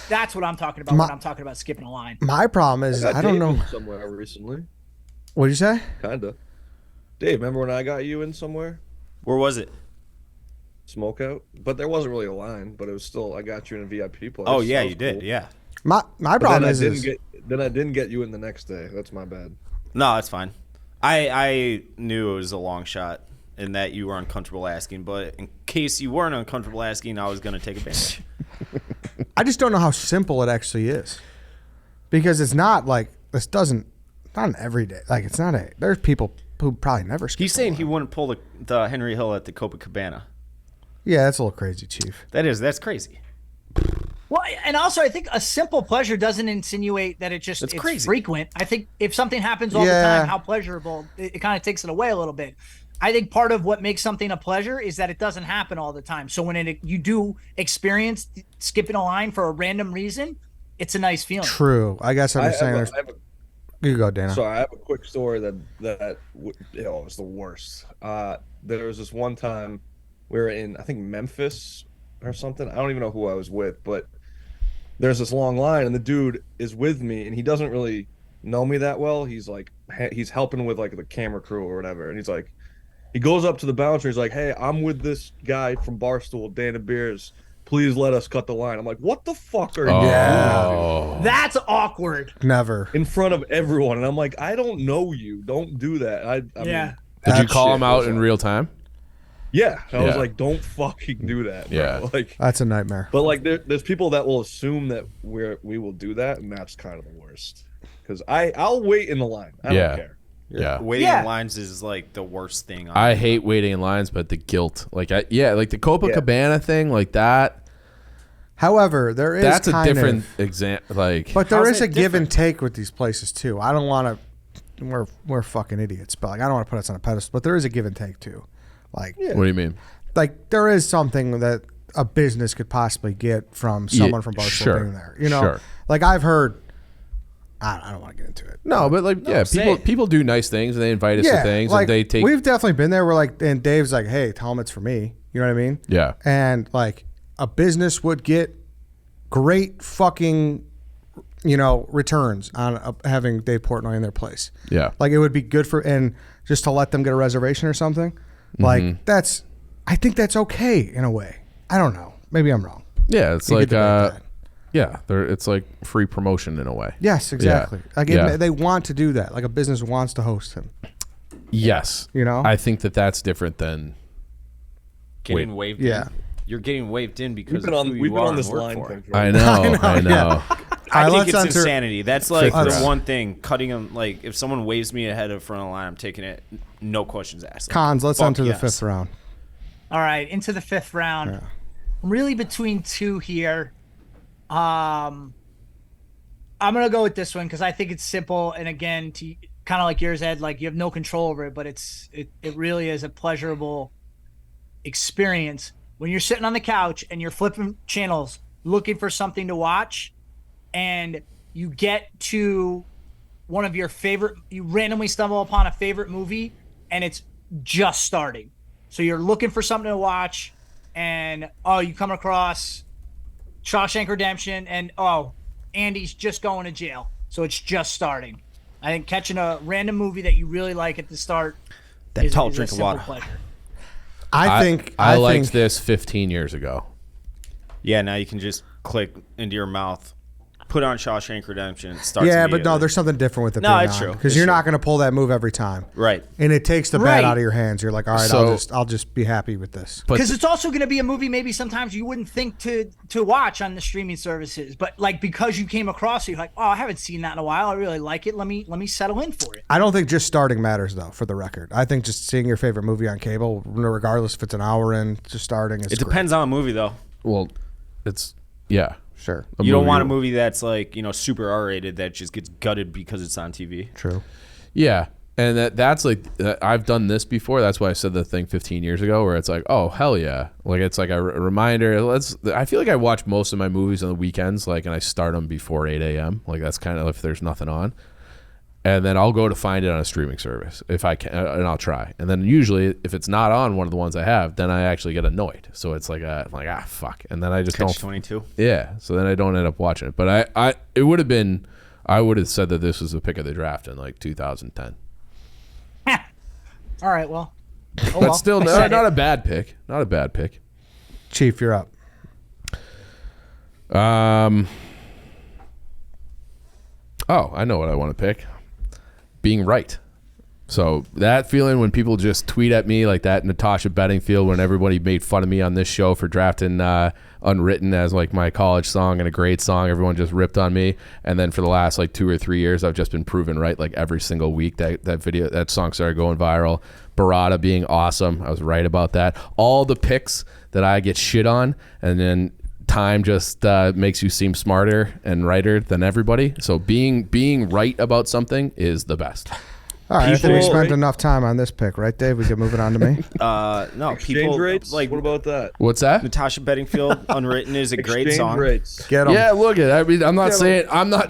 That's what I'm talking about when I'm talking about skipping a line. My problem is I don't know. Somewhere recently. What'd you say? Kinda. Dave, remember when I got you in somewhere? Where was it? Smokeout, but there wasn't really a line, but it was still I got you in a VIP place. Oh yeah, you did. Yeah. My problem is then I didn't get you in the next day. That's my bad. No, that's fine. I knew it was a long shot and that you were uncomfortable asking, but in case you weren't uncomfortable asking, I was going to take advantage. I just don't know how simple it actually is, because it's not like this doesn't not an everyday like it's not a. There's people who probably never skip. He's saying he wouldn't pull the Henry Hill at the Copacabana. Yeah, that's a little crazy, Chief. That's crazy. Well, and also I think a simple pleasure doesn't insinuate that it's crazy. frequent. I think if something happens all the time, how pleasurable, it kind of takes it away a little bit. I think part of what makes something a pleasure is that it doesn't happen all the time. So when you do experience skipping a line for a random reason, it's a nice feeling. True. I guess I'm just saying. You go, Dana. So I have a quick story that was the worst. There was this one time we were in, I think, Memphis or something. I don't even know who I was with, but there's this long line and the dude is with me and he doesn't really know me that well. He's like, he's helping with like the camera crew or whatever. And he's like, he goes up to the bouncer. He's like, hey, I'm with this guy from Barstool, Dana Beers. Please let us cut the line. I'm like, what the fuck are you doing? That's awkward. Never. In front of everyone. And I'm like, I don't know you. Don't do that. I mean, did you call him out in real time? Yeah. I was like, don't fucking do that, bro. Yeah. Like, that's a nightmare. But like there's people that will assume that we will do that, and that's kind of the worst. Because I'll wait in the line. I don't care. Yeah. Waiting in lines is like the worst thing. I hate waiting in lines, but the guilt. Like like the Copacabana thing, like that. However, there is that's a different example. Like, but there is a give and take with these places too. I don't want to. We're fucking idiots, but like I don't want to put us on a pedestal. But there is a give and take too. Like, what do you mean? Like there is something that a business could possibly get from someone from Barstool being there. You know, like I've heard. I don't want to get into it. No, but like, people do nice things and they invite us to things like, and they take. We've definitely been there. We're like, and Dave's like, hey, tell him it's for me. You know what I mean? Yeah. And like a business would get great fucking, returns on having Dave Portnoy in their place. Yeah. Like it would be good and just to let them get a reservation or something. Like I think that's okay in a way. I don't know. Maybe I'm wrong. Yeah. It's like, it's like free promotion in a way. Yes, exactly. Yeah. Like they want to do that. Like a business wants to host him. Yes. I think that's different than getting waved in. You're getting waved in because we've been on this line thing. I know. Yeah. I think it's insanity. That's like the one thing. Cutting them, like if someone waves me ahead of front of the line, I'm taking it. No questions asked. Cons, let's enter the fifth round. All right, into the fifth round. Yeah. I'm really between two here. I'm gonna go with this one because I think it's simple, and again, kind of like yours, Ed. Like you have no control over it, but it really is a pleasurable experience when you're sitting on the couch and you're flipping channels, looking for something to watch, and you get to one of your favorite. You randomly stumble upon a favorite movie, and it's just starting. So you're looking for something to watch, and you come across Shawshank Redemption, and Andy's just going to jail. So it's just starting. I think catching a random movie that you really like at the start is a drink of water. Pleasure. I liked this 15 years ago. Yeah, now you can just click into your mouth. put on Shawshank Redemption. It starts Yeah, but no, immediately. there's something different with it. No, it's true. Because It's you're true. not going to pull that move every time. Right. And it takes the Right. bat out of your hands. You're like, all right, So- I'll just be happy with this. But Because it's also going to be a movie maybe sometimes you wouldn't think to watch on the streaming services, but like because you came across it, you're like, oh, I haven't seen that in a while. I really like it. Let me settle in for it. I don't think just starting matters, though, for the record. I think just seeing your favorite movie on cable, regardless if it's an hour in, just starting is It depends on a movie, though. well, it's yeah. Sure. A You don't movie- want a movie that's like, super R-rated that just gets gutted because it's on TV. True. Yeah, and that's like I've done this before. That's why I said the thing 15 years ago, where it's like, oh hell yeah, like it's like a reminder. I feel like I watch most of my movies on the weekends, like, and I start them before 8 a.m. Like that's kind of if there's nothing on, and then I'll go to find it on a streaming service if I can, and I'll try. And then usually if it's not on one of the ones I have, then I actually get annoyed. So it's like fuck, and then I just don't. 22. Yeah, so then I don't end up watching it. But I would have said that this was the pick of the draft in like 2010. All right, well. Oh, But still, I said not it. a bad pick. Not a bad pick. Chief, you're up. Oh, I know what I want to pick. Being right. So that feeling when people just tweet at me like that Natasha Bedingfield, when everybody made fun of me on this show for drafting Unwritten as like my college song and a great song, everyone just ripped on me. And then for the last like 2 or 3 years, I've just been proven right like every single week. That song started going viral. Barada being awesome. I was right about that. All the picks that I get shit on, and then time just makes you seem smarter and righter than everybody. So being right about something is the best. All right, I think we People- spent enough time on this pick, right, Dave? We can move it on to me. No, Exchange people rates? like What about that? What's that? Natasha Bedingfield. Unwritten is a great Exchange song. rates. Get 'em. Yeah, look at. I mean, I'm not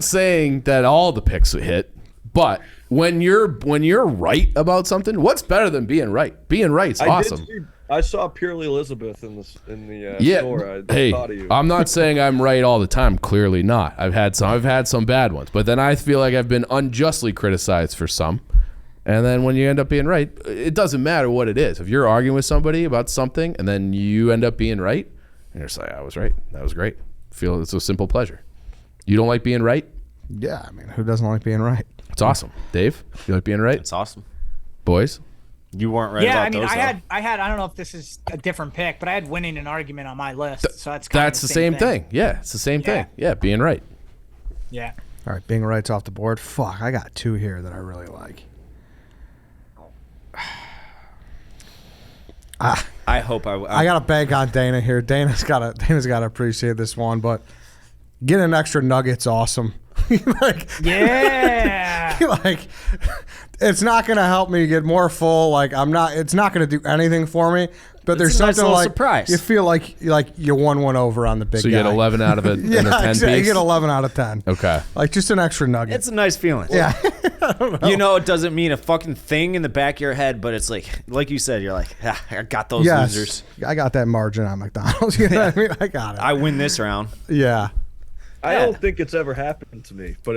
saying that all the picks hit, but when you're right about something, what's better than being right? Being right's awesome. I saw Purely Elizabeth in the Yeah. store. I Hey, thought of you. I'm not saying I'm right all the time. Clearly not. I've had some bad ones, but then I feel like I've been unjustly criticized for some. And then when you end up being right, it doesn't matter what it is. If you're arguing with somebody about something and then you end up being right, and you're just like, I was right. That was great. Feel it's a simple pleasure. You don't like being right? Yeah, I mean, who doesn't like being right? It's awesome. Dave, you like being right? It's awesome. Boys? You weren't right Yeah, about I mean, those, I had. I don't know if this is a different pick, but I had winning an argument on my list, so that's That's the same thing. Yeah, it's the same Yeah. thing. Yeah, being right. Yeah. All right, being right's off the board. Fuck, I got two here that I really like. I hope I got to beg on Dana here. Dana's got to appreciate this one, but getting an extra nugget's awesome. like, Yeah. like, it's not going to help me get more full. Like, it's not going to do anything for me. But there's It's a nice something little like surprise. you feel like you won one over on the big So you guy. get 11 out of it Yeah, in a 10 exactly. You piece? get 11 out of 10. Okay. Like just an extra nugget. It's a nice feeling. yeah. It doesn't mean a fucking thing in the back of your head, but it's like you said, you're like, I got those Yes. losers. I got that margin on McDonald's. You know what I mean? I got it. I win this round. Yeah. I don't think it's ever happened to me, but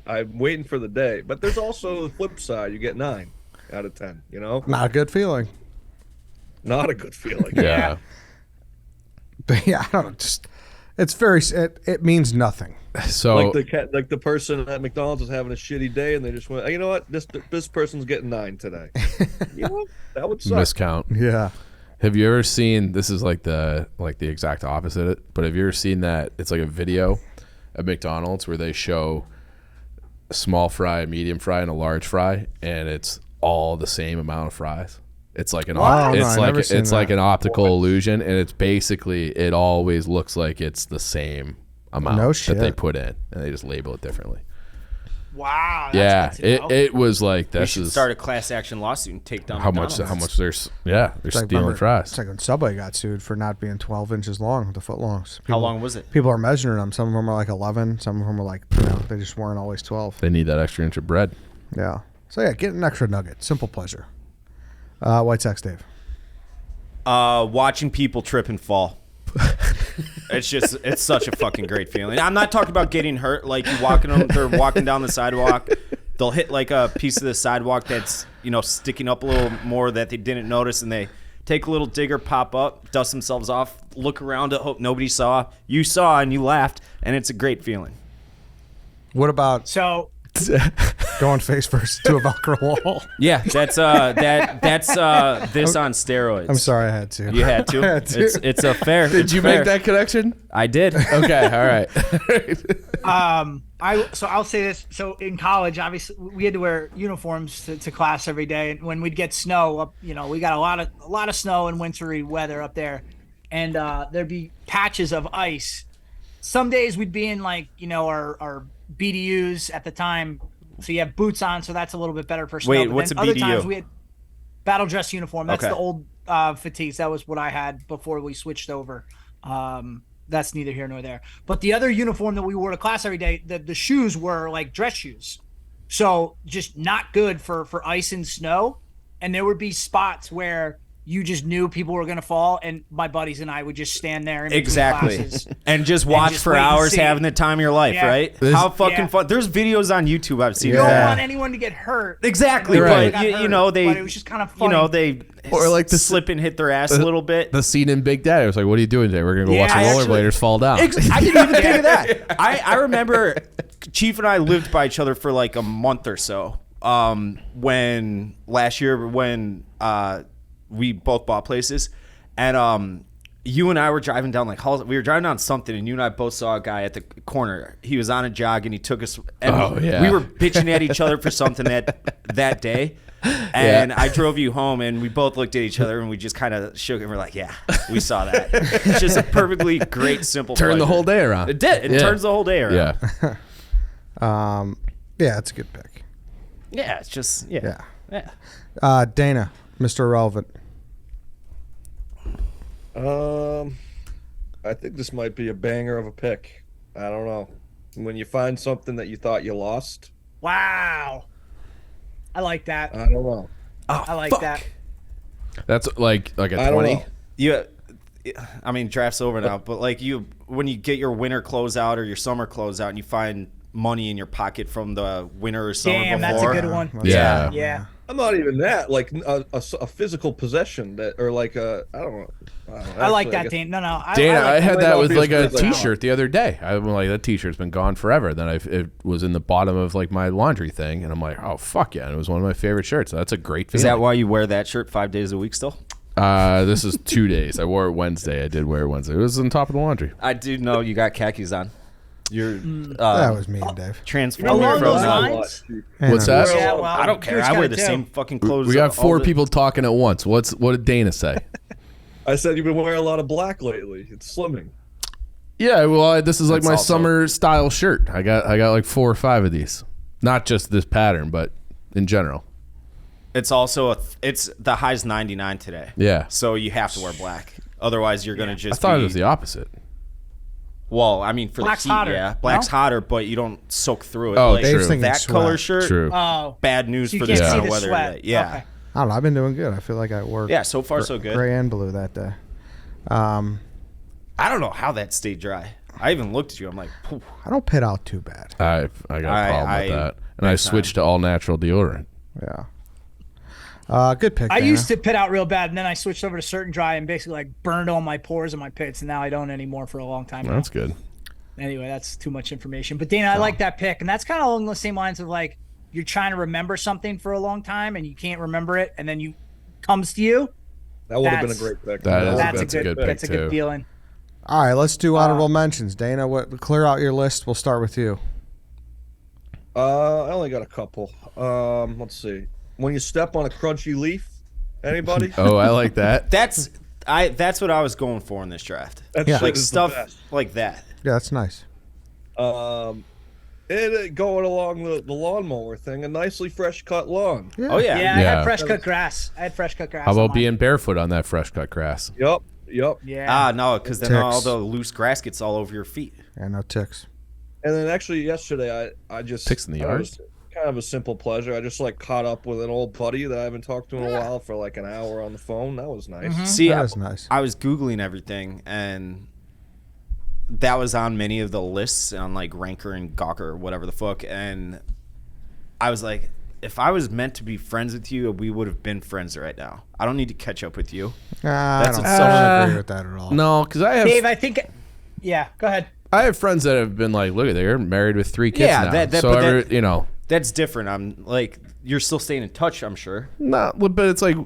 I'm waiting for the day. But there's also the flip side. You get 9 out of 10. Not a good feeling. Not a good feeling. Yeah. But yeah, I don't know. Just it means nothing. So Like the person at McDonald's is having a shitty day, and they just went, you know what? This person's getting 9 today. You know what? That would suck. miscount. Yeah. Have you ever seen, this is like the exact opposite of it, but have you ever seen that it's like a video at McDonald's where they show a small fry, a medium fry, and a large fry, and it's all the same amount of fries? It's like an No, I've never seen it's like that. an optical illusion, and it's basically it always looks like it's the same amount No that they shit. put in, and they just label it differently. Wow. Yeah, That's good to know. it was like We this should is start a class action lawsuit and take down how McDonald's. much they're they're Like, stealing remember, fries. It's like when Subway got sued for not being 12 inches long, the foot longs. How long was it? People are measuring them. Some of them are like 11. Some of them are like, they just weren't always 12. They need that extra inch of bread. Yeah. So yeah, get an extra nugget. Simple pleasure. White Sox Dave. Watching people trip and fall. It's such a fucking great feeling. I'm not talking about getting hurt. Like they're walking down the sidewalk. They'll hit like a piece of the sidewalk that's sticking up a little more that they didn't notice, and they take a little digger, pop up, dust themselves off, look around to hope nobody saw. You saw and you laughed, and it's a great feeling. What about So going face first to a Velcro wall? Yeah, that's this on steroids. I'm sorry, I had to. You had to. I had to. It's a fair. Did you make that connection? I did. Okay, all right. I'll say this. So in college, obviously, we had to wear uniforms to class every day. And when we'd get snow up, we got a lot of snow and wintry weather up there, and there'd be patches of ice. Some days we'd be in our BDUs at the time, so you have boots on, so that's a little bit better for snow. Wait, But what's then a other BDU? times we had battle dress uniform. That's Okay. the old fatigues. That was what I had before we switched over. That's neither here nor there. But the other uniform that we wore to class every day, the shoes were like dress shoes, so just not good for ice and snow. And there would be spots where you just knew people were going to fall, and my buddies and I would just stand there in between Exactly. classes. And just watch just for wait and hours see. having the time of your life, Yeah. right? This- How fucking Yeah. fun. There's videos on YouTube I've seen. You don't Yeah. want anyone to get hurt. Exactly, Right. but you know they. But it was just kind of funny. They Or like the slip and hit their ass a little bit. The scene in Big Daddy was like, "What are you doing today? We're gonna go watch the Yeah, actually- rollerbladers fall down." I didn't even think of that. I remember Chief and I lived by each other for like a month or so. When last year we both bought places, and you and I were driving down we were driving down something, and you and I both saw a guy at the corner. He was on a jog and he took us. And Oh, yeah. we were bitching at each other for something that day. And I drove you home, and we both looked at each other, and we just kind of shook, and we're like, "Yeah, we saw that." It's just a perfectly great, simple. Turn the pleasure. whole day around. It did. It Yeah. turns the whole day around. Yeah. Yeah, it's a good pick. Yeah, it's just yeah. Dana, Mr. Irrelevant. I think this might be a banger of a pick. I don't know. When you find something that you thought you lost, Wow. I like that. I don't know. I like that. That's like a I don't 20. know. I mean, draft's over now, but when you get your winter clothes out or your summer clothes out, and you find money in your pocket from the winter or summer Damn, before. that's a good one. Yeah. Yeah. I'm not even that. Like a physical possession that, or like I don't know. I like Actually, that, guess- Dana. No. Dana, I like had might that not with be like as a good as I T-shirt the other day. I'm like, that T-shirt's been gone forever. Then it was in the bottom of like my laundry thing, and I'm like, oh fuck yeah! And it was one of my favorite shirts. That's a great feeling. Is that why you wear that shirt 5 days a week still? This is 2 days. I wore it Wednesday. I did wear it Wednesday. It was on top of the laundry. I do know you got khakis on. You're That was me and Dave. transforming Along from. those I lines? watch you. What's that? Yeah, well, I don't care. Drew's I wear got the it, same too. fucking clothes. We got all 4 the- people talking at once. What did Dana say? I said you've been wearing a lot of black lately. It's slimming. Yeah, well, this is like That's my also- summer style shirt. I got like 4 or 5 of these. Not just this pattern, but in general. It's also it's the high's 99 today. Yeah. So you have to wear black. Otherwise, you're gonna just. I thought be, it was the opposite. Well, I mean, for Black's the heat, hotter, yeah, black's no? hotter, but you don't soak through it. Oh, like, Dave's thinking that sweat. color shirt. True. Oh. Bad news So you for can't this see kind the of weather. sweat. Today. Yeah. Okay. I don't know. I've been doing good. I feel like I worked. Yeah, so far so good. Gray and blue that day. I don't know how that stayed dry. I even looked at you. I'm like, Poof. I don't pit out too bad. I got a problem I- with that. And I switched to all natural deodorant. Yeah. Good pick. I Dana. used to pit out real bad, and then I switched over to Certain Dry and basically like burned all my pores and my pits, and now I don't anymore for a long time. now. That's good. Anyway, that's too much information. But Dana, I like that pick, and that's kind of along the same lines of like you're trying to remember something for a long time and you can't remember it, and then you comes to you. That would have been a That's- great pick. That's That's a a good. good pick, That's a good too. feeling. All right, let's do honorable mentions. Dana, clear out your list. We'll start with you. I only got a couple. Let's see. When you step on a crunchy leaf, anybody? Oh, I like that. that's what I was going for in this draft. That Yeah. shit Like is the stuff best. like that. Yeah, that's nice. And going along the lawnmower thing, a nicely fresh cut lawn. Oh yeah. Yeah, I Yeah. had fresh cut grass. I had fresh cut grass. How on about mine. being barefoot on that fresh cut grass? Yep. Yeah. Ah, no, because then Ticks. all the loose grass gets all over your feet. Yeah, no ticks. And then actually yesterday, I just Ticks in the it yard? was kind of a simple pleasure. I just like caught up with an old buddy that I haven't talked to in a while for like an hour on the phone. That was nice. See, That I, was nice. I was Googling everything, and that was on many of the lists on like Ranker and Gawker or whatever the fuck. And I was like, if I was meant to be friends with you, we would have been friends right now. I don't need to catch up with you. I That's don't what agree with that at all. No, because I have Dave, I think. Yeah, go ahead. I have friends that have been like, look at they're married with 3 kids Yeah, now. You know. That's different. I'm like, you're still staying in touch, I'm sure. No, but it's like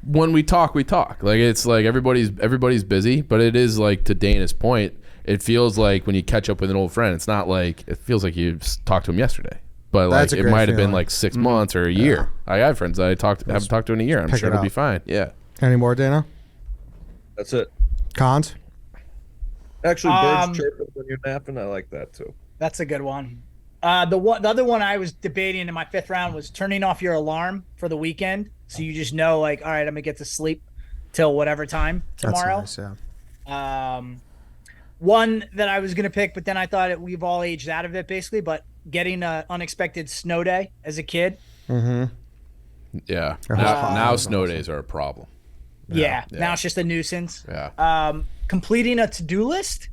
when we talk, we talk. Like it's like everybody's busy, but it is like, to Dana's point, it feels like when you catch up with an old friend, it's not like it feels like you talked to him yesterday. But like it might have been like 6 months or a year. I have friends that haven't talked to in a year. I'm sure it'll be fine. Yeah. Any more, Dana? That's it. Cons? Actually, birds chirping when you're napping. I like that too. That's a good one. The other one I was debating in my 5th round was turning off your alarm for the weekend, so you just know, like, all right, I'm gonna get to sleep till whatever time tomorrow. That's nice, yeah. One that I was gonna pick, but then I thought we've all aged out of it, basically. But getting an unexpected snow day as a kid. Mm-hmm. Yeah. Now snow days are a problem. Yeah. Now it's just a nuisance. Yeah. Completing a to-do list.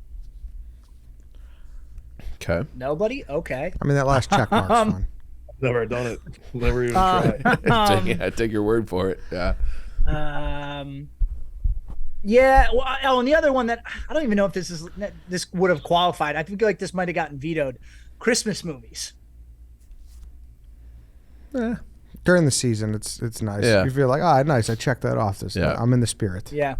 Okay. Nobody? Okay. I mean, that last check mark's fun. Never done it. Never even tried. Take your word for it. Yeah. Yeah. Well, and the other one that I don't even know if this would have qualified. I feel like this might have gotten vetoed. Christmas movies. During the season, it's nice. Yeah. You feel like, nice. I checked that off. I'm in the spirit. Yeah.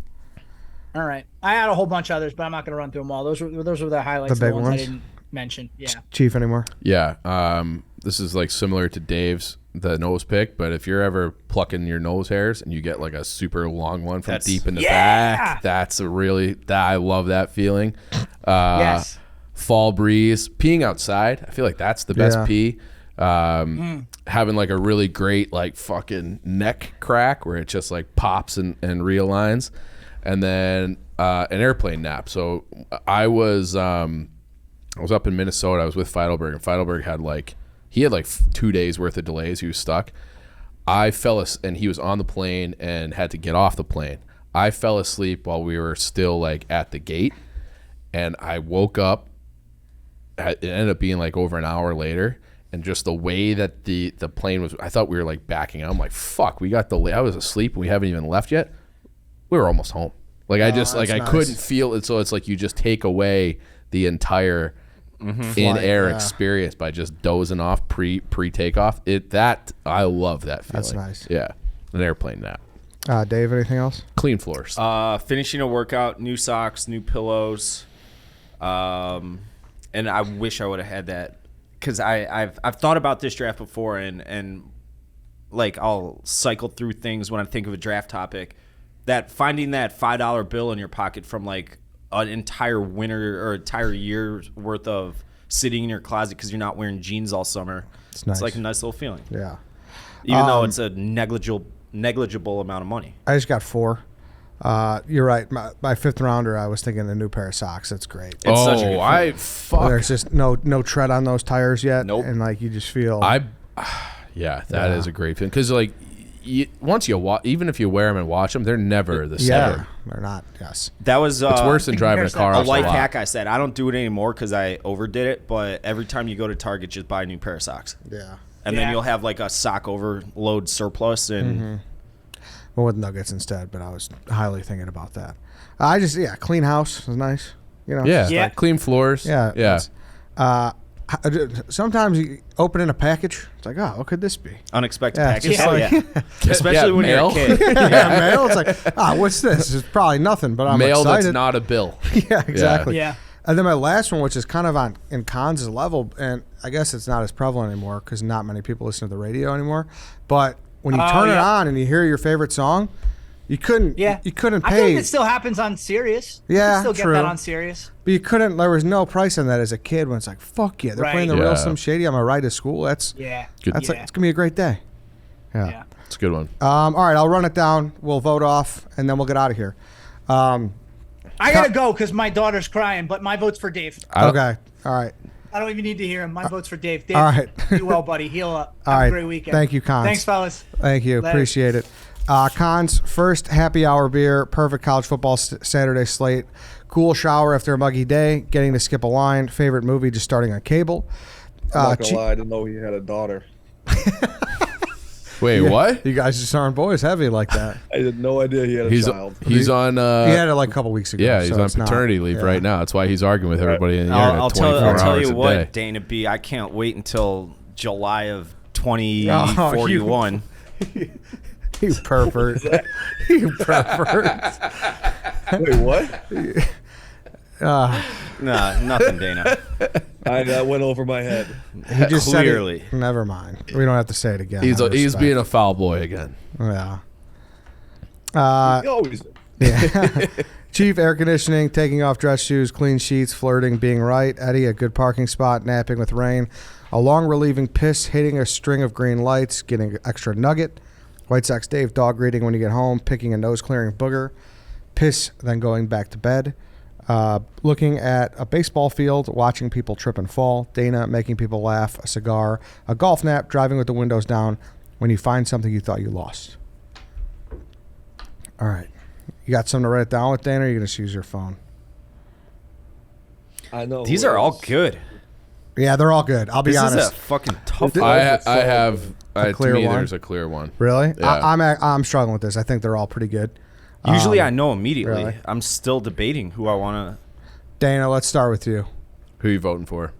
All right. I had a whole bunch of others, but I'm not going to run through them all. Those were the highlights. The big ones ones I didn't mention. Yeah. Chief anymore? Yeah. This is like similar to Dave's, the nose pick, but if you're ever plucking your nose hairs and you get like a super long one from deep in the back, that's I love that feeling. Yes. Fall breeze, peeing outside. I feel like that's the best pee. Having like a really great like fucking neck crack where it just like pops and realigns, and then an airplane nap. So I was up in Minnesota. I was with Feidelberg, and Feidelberg had like 2 days worth of delays. He was stuck. And he was on the plane and had to get off the plane. I fell asleep while we were still like at the gate, and I woke up. It ended up being like over an hour later, and just the way that the plane was, I thought we were like backing out. I'm like, fuck, we got delayed. I was asleep and we haven't even left yet. We were almost home. Like I couldn't feel it. So it's like you just take away the entire in-air experience by just dozing off pre takeoff. I love that feeling. That's nice. Yeah, an airplane nap. Dave, anything else? Clean floors. Finishing a workout, new socks, new pillows. And I wish I would have had that, because I've thought about this draft before, and like I'll cycle through things when I think of a draft topic. That finding that $5 bill in your pocket from like an entire winter or entire year's worth of sitting in your closet because you're not wearing jeans all summer. It's nice. It's like a nice little feeling. Yeah. Even though it's a negligible amount of money. I just got 4. You're right. My 5th rounder, I was thinking a new pair of socks. That's great. It's such a good feeling. There's just no tread on those tires yet. Nope. And like you just feel. That is a great feeling, because like once you even if you wear them and watch them, they're never the same. Yeah, they're not. Yes. That was it's worse than driving a car. A life hack I said. I don't do it anymore because I overdid it. But every time you go to Target, just buy a new pair of socks. Yeah. And then you'll have like a sock overload surplus and. Well, with Nuggets instead, but I was highly thinking about that. Clean house is nice. You know. Yeah. Clean floors. Yeah. Sometimes you open in a package. It's like, what could this be? Unexpected Yeah, package. just Especially when mail. you're a kid. Mail. It's like, what's this? It's probably nothing, but I'm mail excited. that's not a bill. Yeah, exactly. Yeah. And then my last one, which is kind of in Cons' level, and I guess it's not as prevalent anymore because not many people listen to the radio anymore. But when you turn it on and you hear your favorite song, you couldn't. Yeah. You couldn't pay. I feel like it still happens on Sirius. Yeah, you can still true. get that on Sirius. But you couldn't. There was no price on that as a kid. When it's like, fuck yeah, they're playing the real Slim Shady on my ride to school. That's good. That's like, it's gonna be a great day. Yeah. It's a good one. All right, I'll run it down. We'll vote off, and then we'll get out of here. I gotta go because my daughter's crying, but my vote's for Dave. Okay. All right. I don't even need to hear him. My vote's for Dave. Dave, all right. do well, buddy. Heal up. All Have right. a great weekend. Thank you, Cons. Thanks, fellas. Thank you. Later. Appreciate it. Cons, first happy hour beer, perfect college football Saturday slate, cool shower after a muggy day, getting to skip a line, favorite movie just starting on cable. I'm not gonna lie, I didn't know he had a daughter. Wait, what? You guys just aren't boys heavy like that. I had no idea he had a child. He's on. He had it like a couple weeks ago. Yeah, he's so on it's not- paternity leave yeah. right now. That's why he's arguing with everybody in the internet I'll 24 tell hours you a what, day. Dana B. I can't wait until July of 2041. You pervert. You pervert. Wait, what? Nah, nothing, Dana. That went over my head. He just Clearly. said it. Never mind. We don't have to say it again. He's Out of he's respect. being a foul boy again. Yeah. He always. Yeah. Chief, air conditioning, taking off dress shoes, clean sheets, flirting, being right. Eddie, a good parking spot, napping with rain. A long relieving piss, hitting a string of green lights, getting an extra nugget. White Sox Dave, dog greeting when you get home, picking a nose clearing booger. Piss, then going back to bed. Looking at a baseball field, watching people trip and fall. Dana, making people laugh. A cigar. A golf nap, driving with the windows down when you find something you thought you lost. All right. You got something to write it down with, Dana, or are you going to just use your phone? I know. These are all good. Yeah, they're all good. I'll be This honest. is a fucking tough one. I have A clear to me, one? there's a clear one. Really? Yeah. I'm struggling with this. I think they're all pretty good. Usually I know immediately. really? I'm still debating who I want to. Dana, let's start with you. Who you voting for?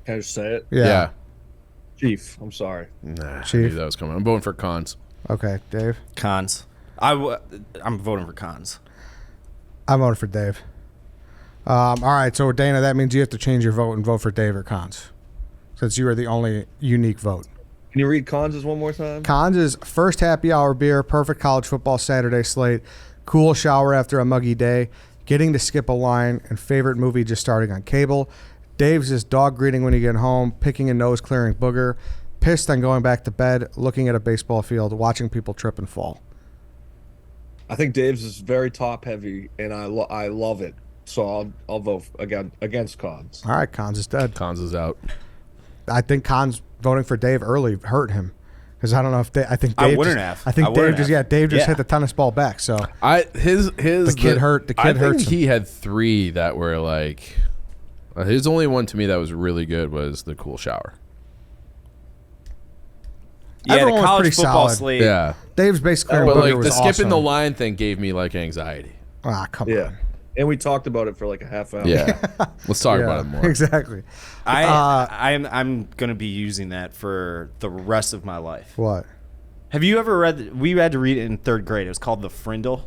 Can I just say it? Yeah. Chief. I'm sorry. Nah, I Chief. knew that was coming. I'm voting for Cons. Okay, Dave. Cons. I'm voting for Cons. I'm voting for Dave. All right, so Dana, that means you have to change your vote and vote for Dave or Cons, since you are the only unique vote. Can you read Cons one more time? Cons is first happy hour beer, perfect college football Saturday slate, cool shower after a muggy day, getting to skip a line, and favorite movie just starting on cable. Dave's is dog greeting when you get home, picking a nose clearing booger, pissed on going back to bed, looking at a baseball field, watching people trip and fall. I think Dave's is very top heavy, and I love it. So I'll vote against Cons. All right, Cons is dead. Cons is out. I think Cons voting for Dave early hurt him. Because I don't know if I think Dave wouldn't just, have. I think I Dave wouldn't just have. Dave just Yeah. hit the tennis ball back. So The kid hurt. The kid I hurts think he had 3 that were like. His only one to me that was really good was the cool shower. Yeah, Everyone the was college pretty football solid. slate. Yeah, Dave's basically but like was the skipping the awesome. line thing gave me like anxiety. Ah, come Yeah. on. And we talked about it for like a half hour. Yeah, let's talk Yeah, about it more. Exactly. I'm gonna be using that for the rest of my life. What? Have you ever read? We had to read it in 3rd grade. It was called The Frindle.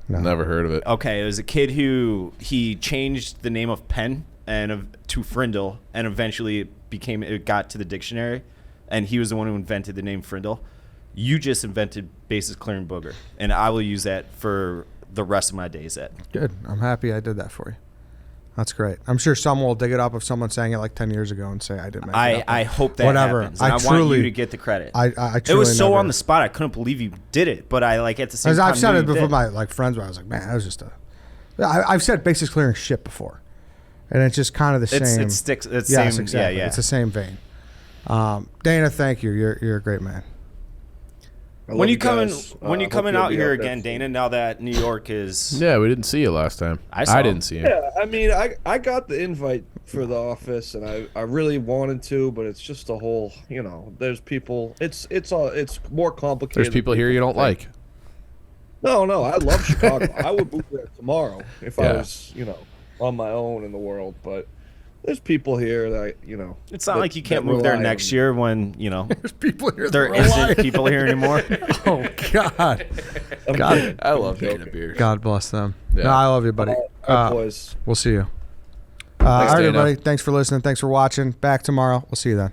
No. Never heard of it. Okay, it was a kid who he changed the name of Penn to Frindle, and eventually it got to the dictionary, and he was the one who invented the name Frindle. You just invented bases clearing booger, and I will use that for the rest of my days. Good. I'm happy I did that for you. That's great. I'm sure someone will dig it up if someone's saying it like 10 years ago and say I didn't make it up. I hope that Whatever. happens. And I want you to get the credit. I It truly was so never- on the spot. I couldn't believe you did it, but I like at the same As time. I've said knew it you before did. my like friends, where I was like, man, that was just I've said bases clearing shit before, and it's just kind of the same. It sticks. It's Yes, same. exactly. Yeah. It's the same vein. Dana, thank you. You're a great man. I love When you guys. coming Hope coming you'll out be here there again, soon. Dana? Now that New York is, Yeah, we didn't see you last time. I saw didn't see you. Yeah, I mean, I got the invite for the office, and I really wanted to, but it's just a whole, there's people. It's more complicated. There's people here you don't like. No, I love Chicago. I would move there tomorrow if I Yeah. was, on my own in the world. But there's people here that it's not that- like you can't that move there rely next on- year when There's people here. there isn't people here anymore. Oh God. I'm God. kidding. I love I'm Dana joking. beers. God bless them. Yeah. No, I love you, buddy. All right, boys. We'll see you. All right, Dana. everybody. Thanks for listening. Thanks for watching. Back tomorrow. We'll see you then.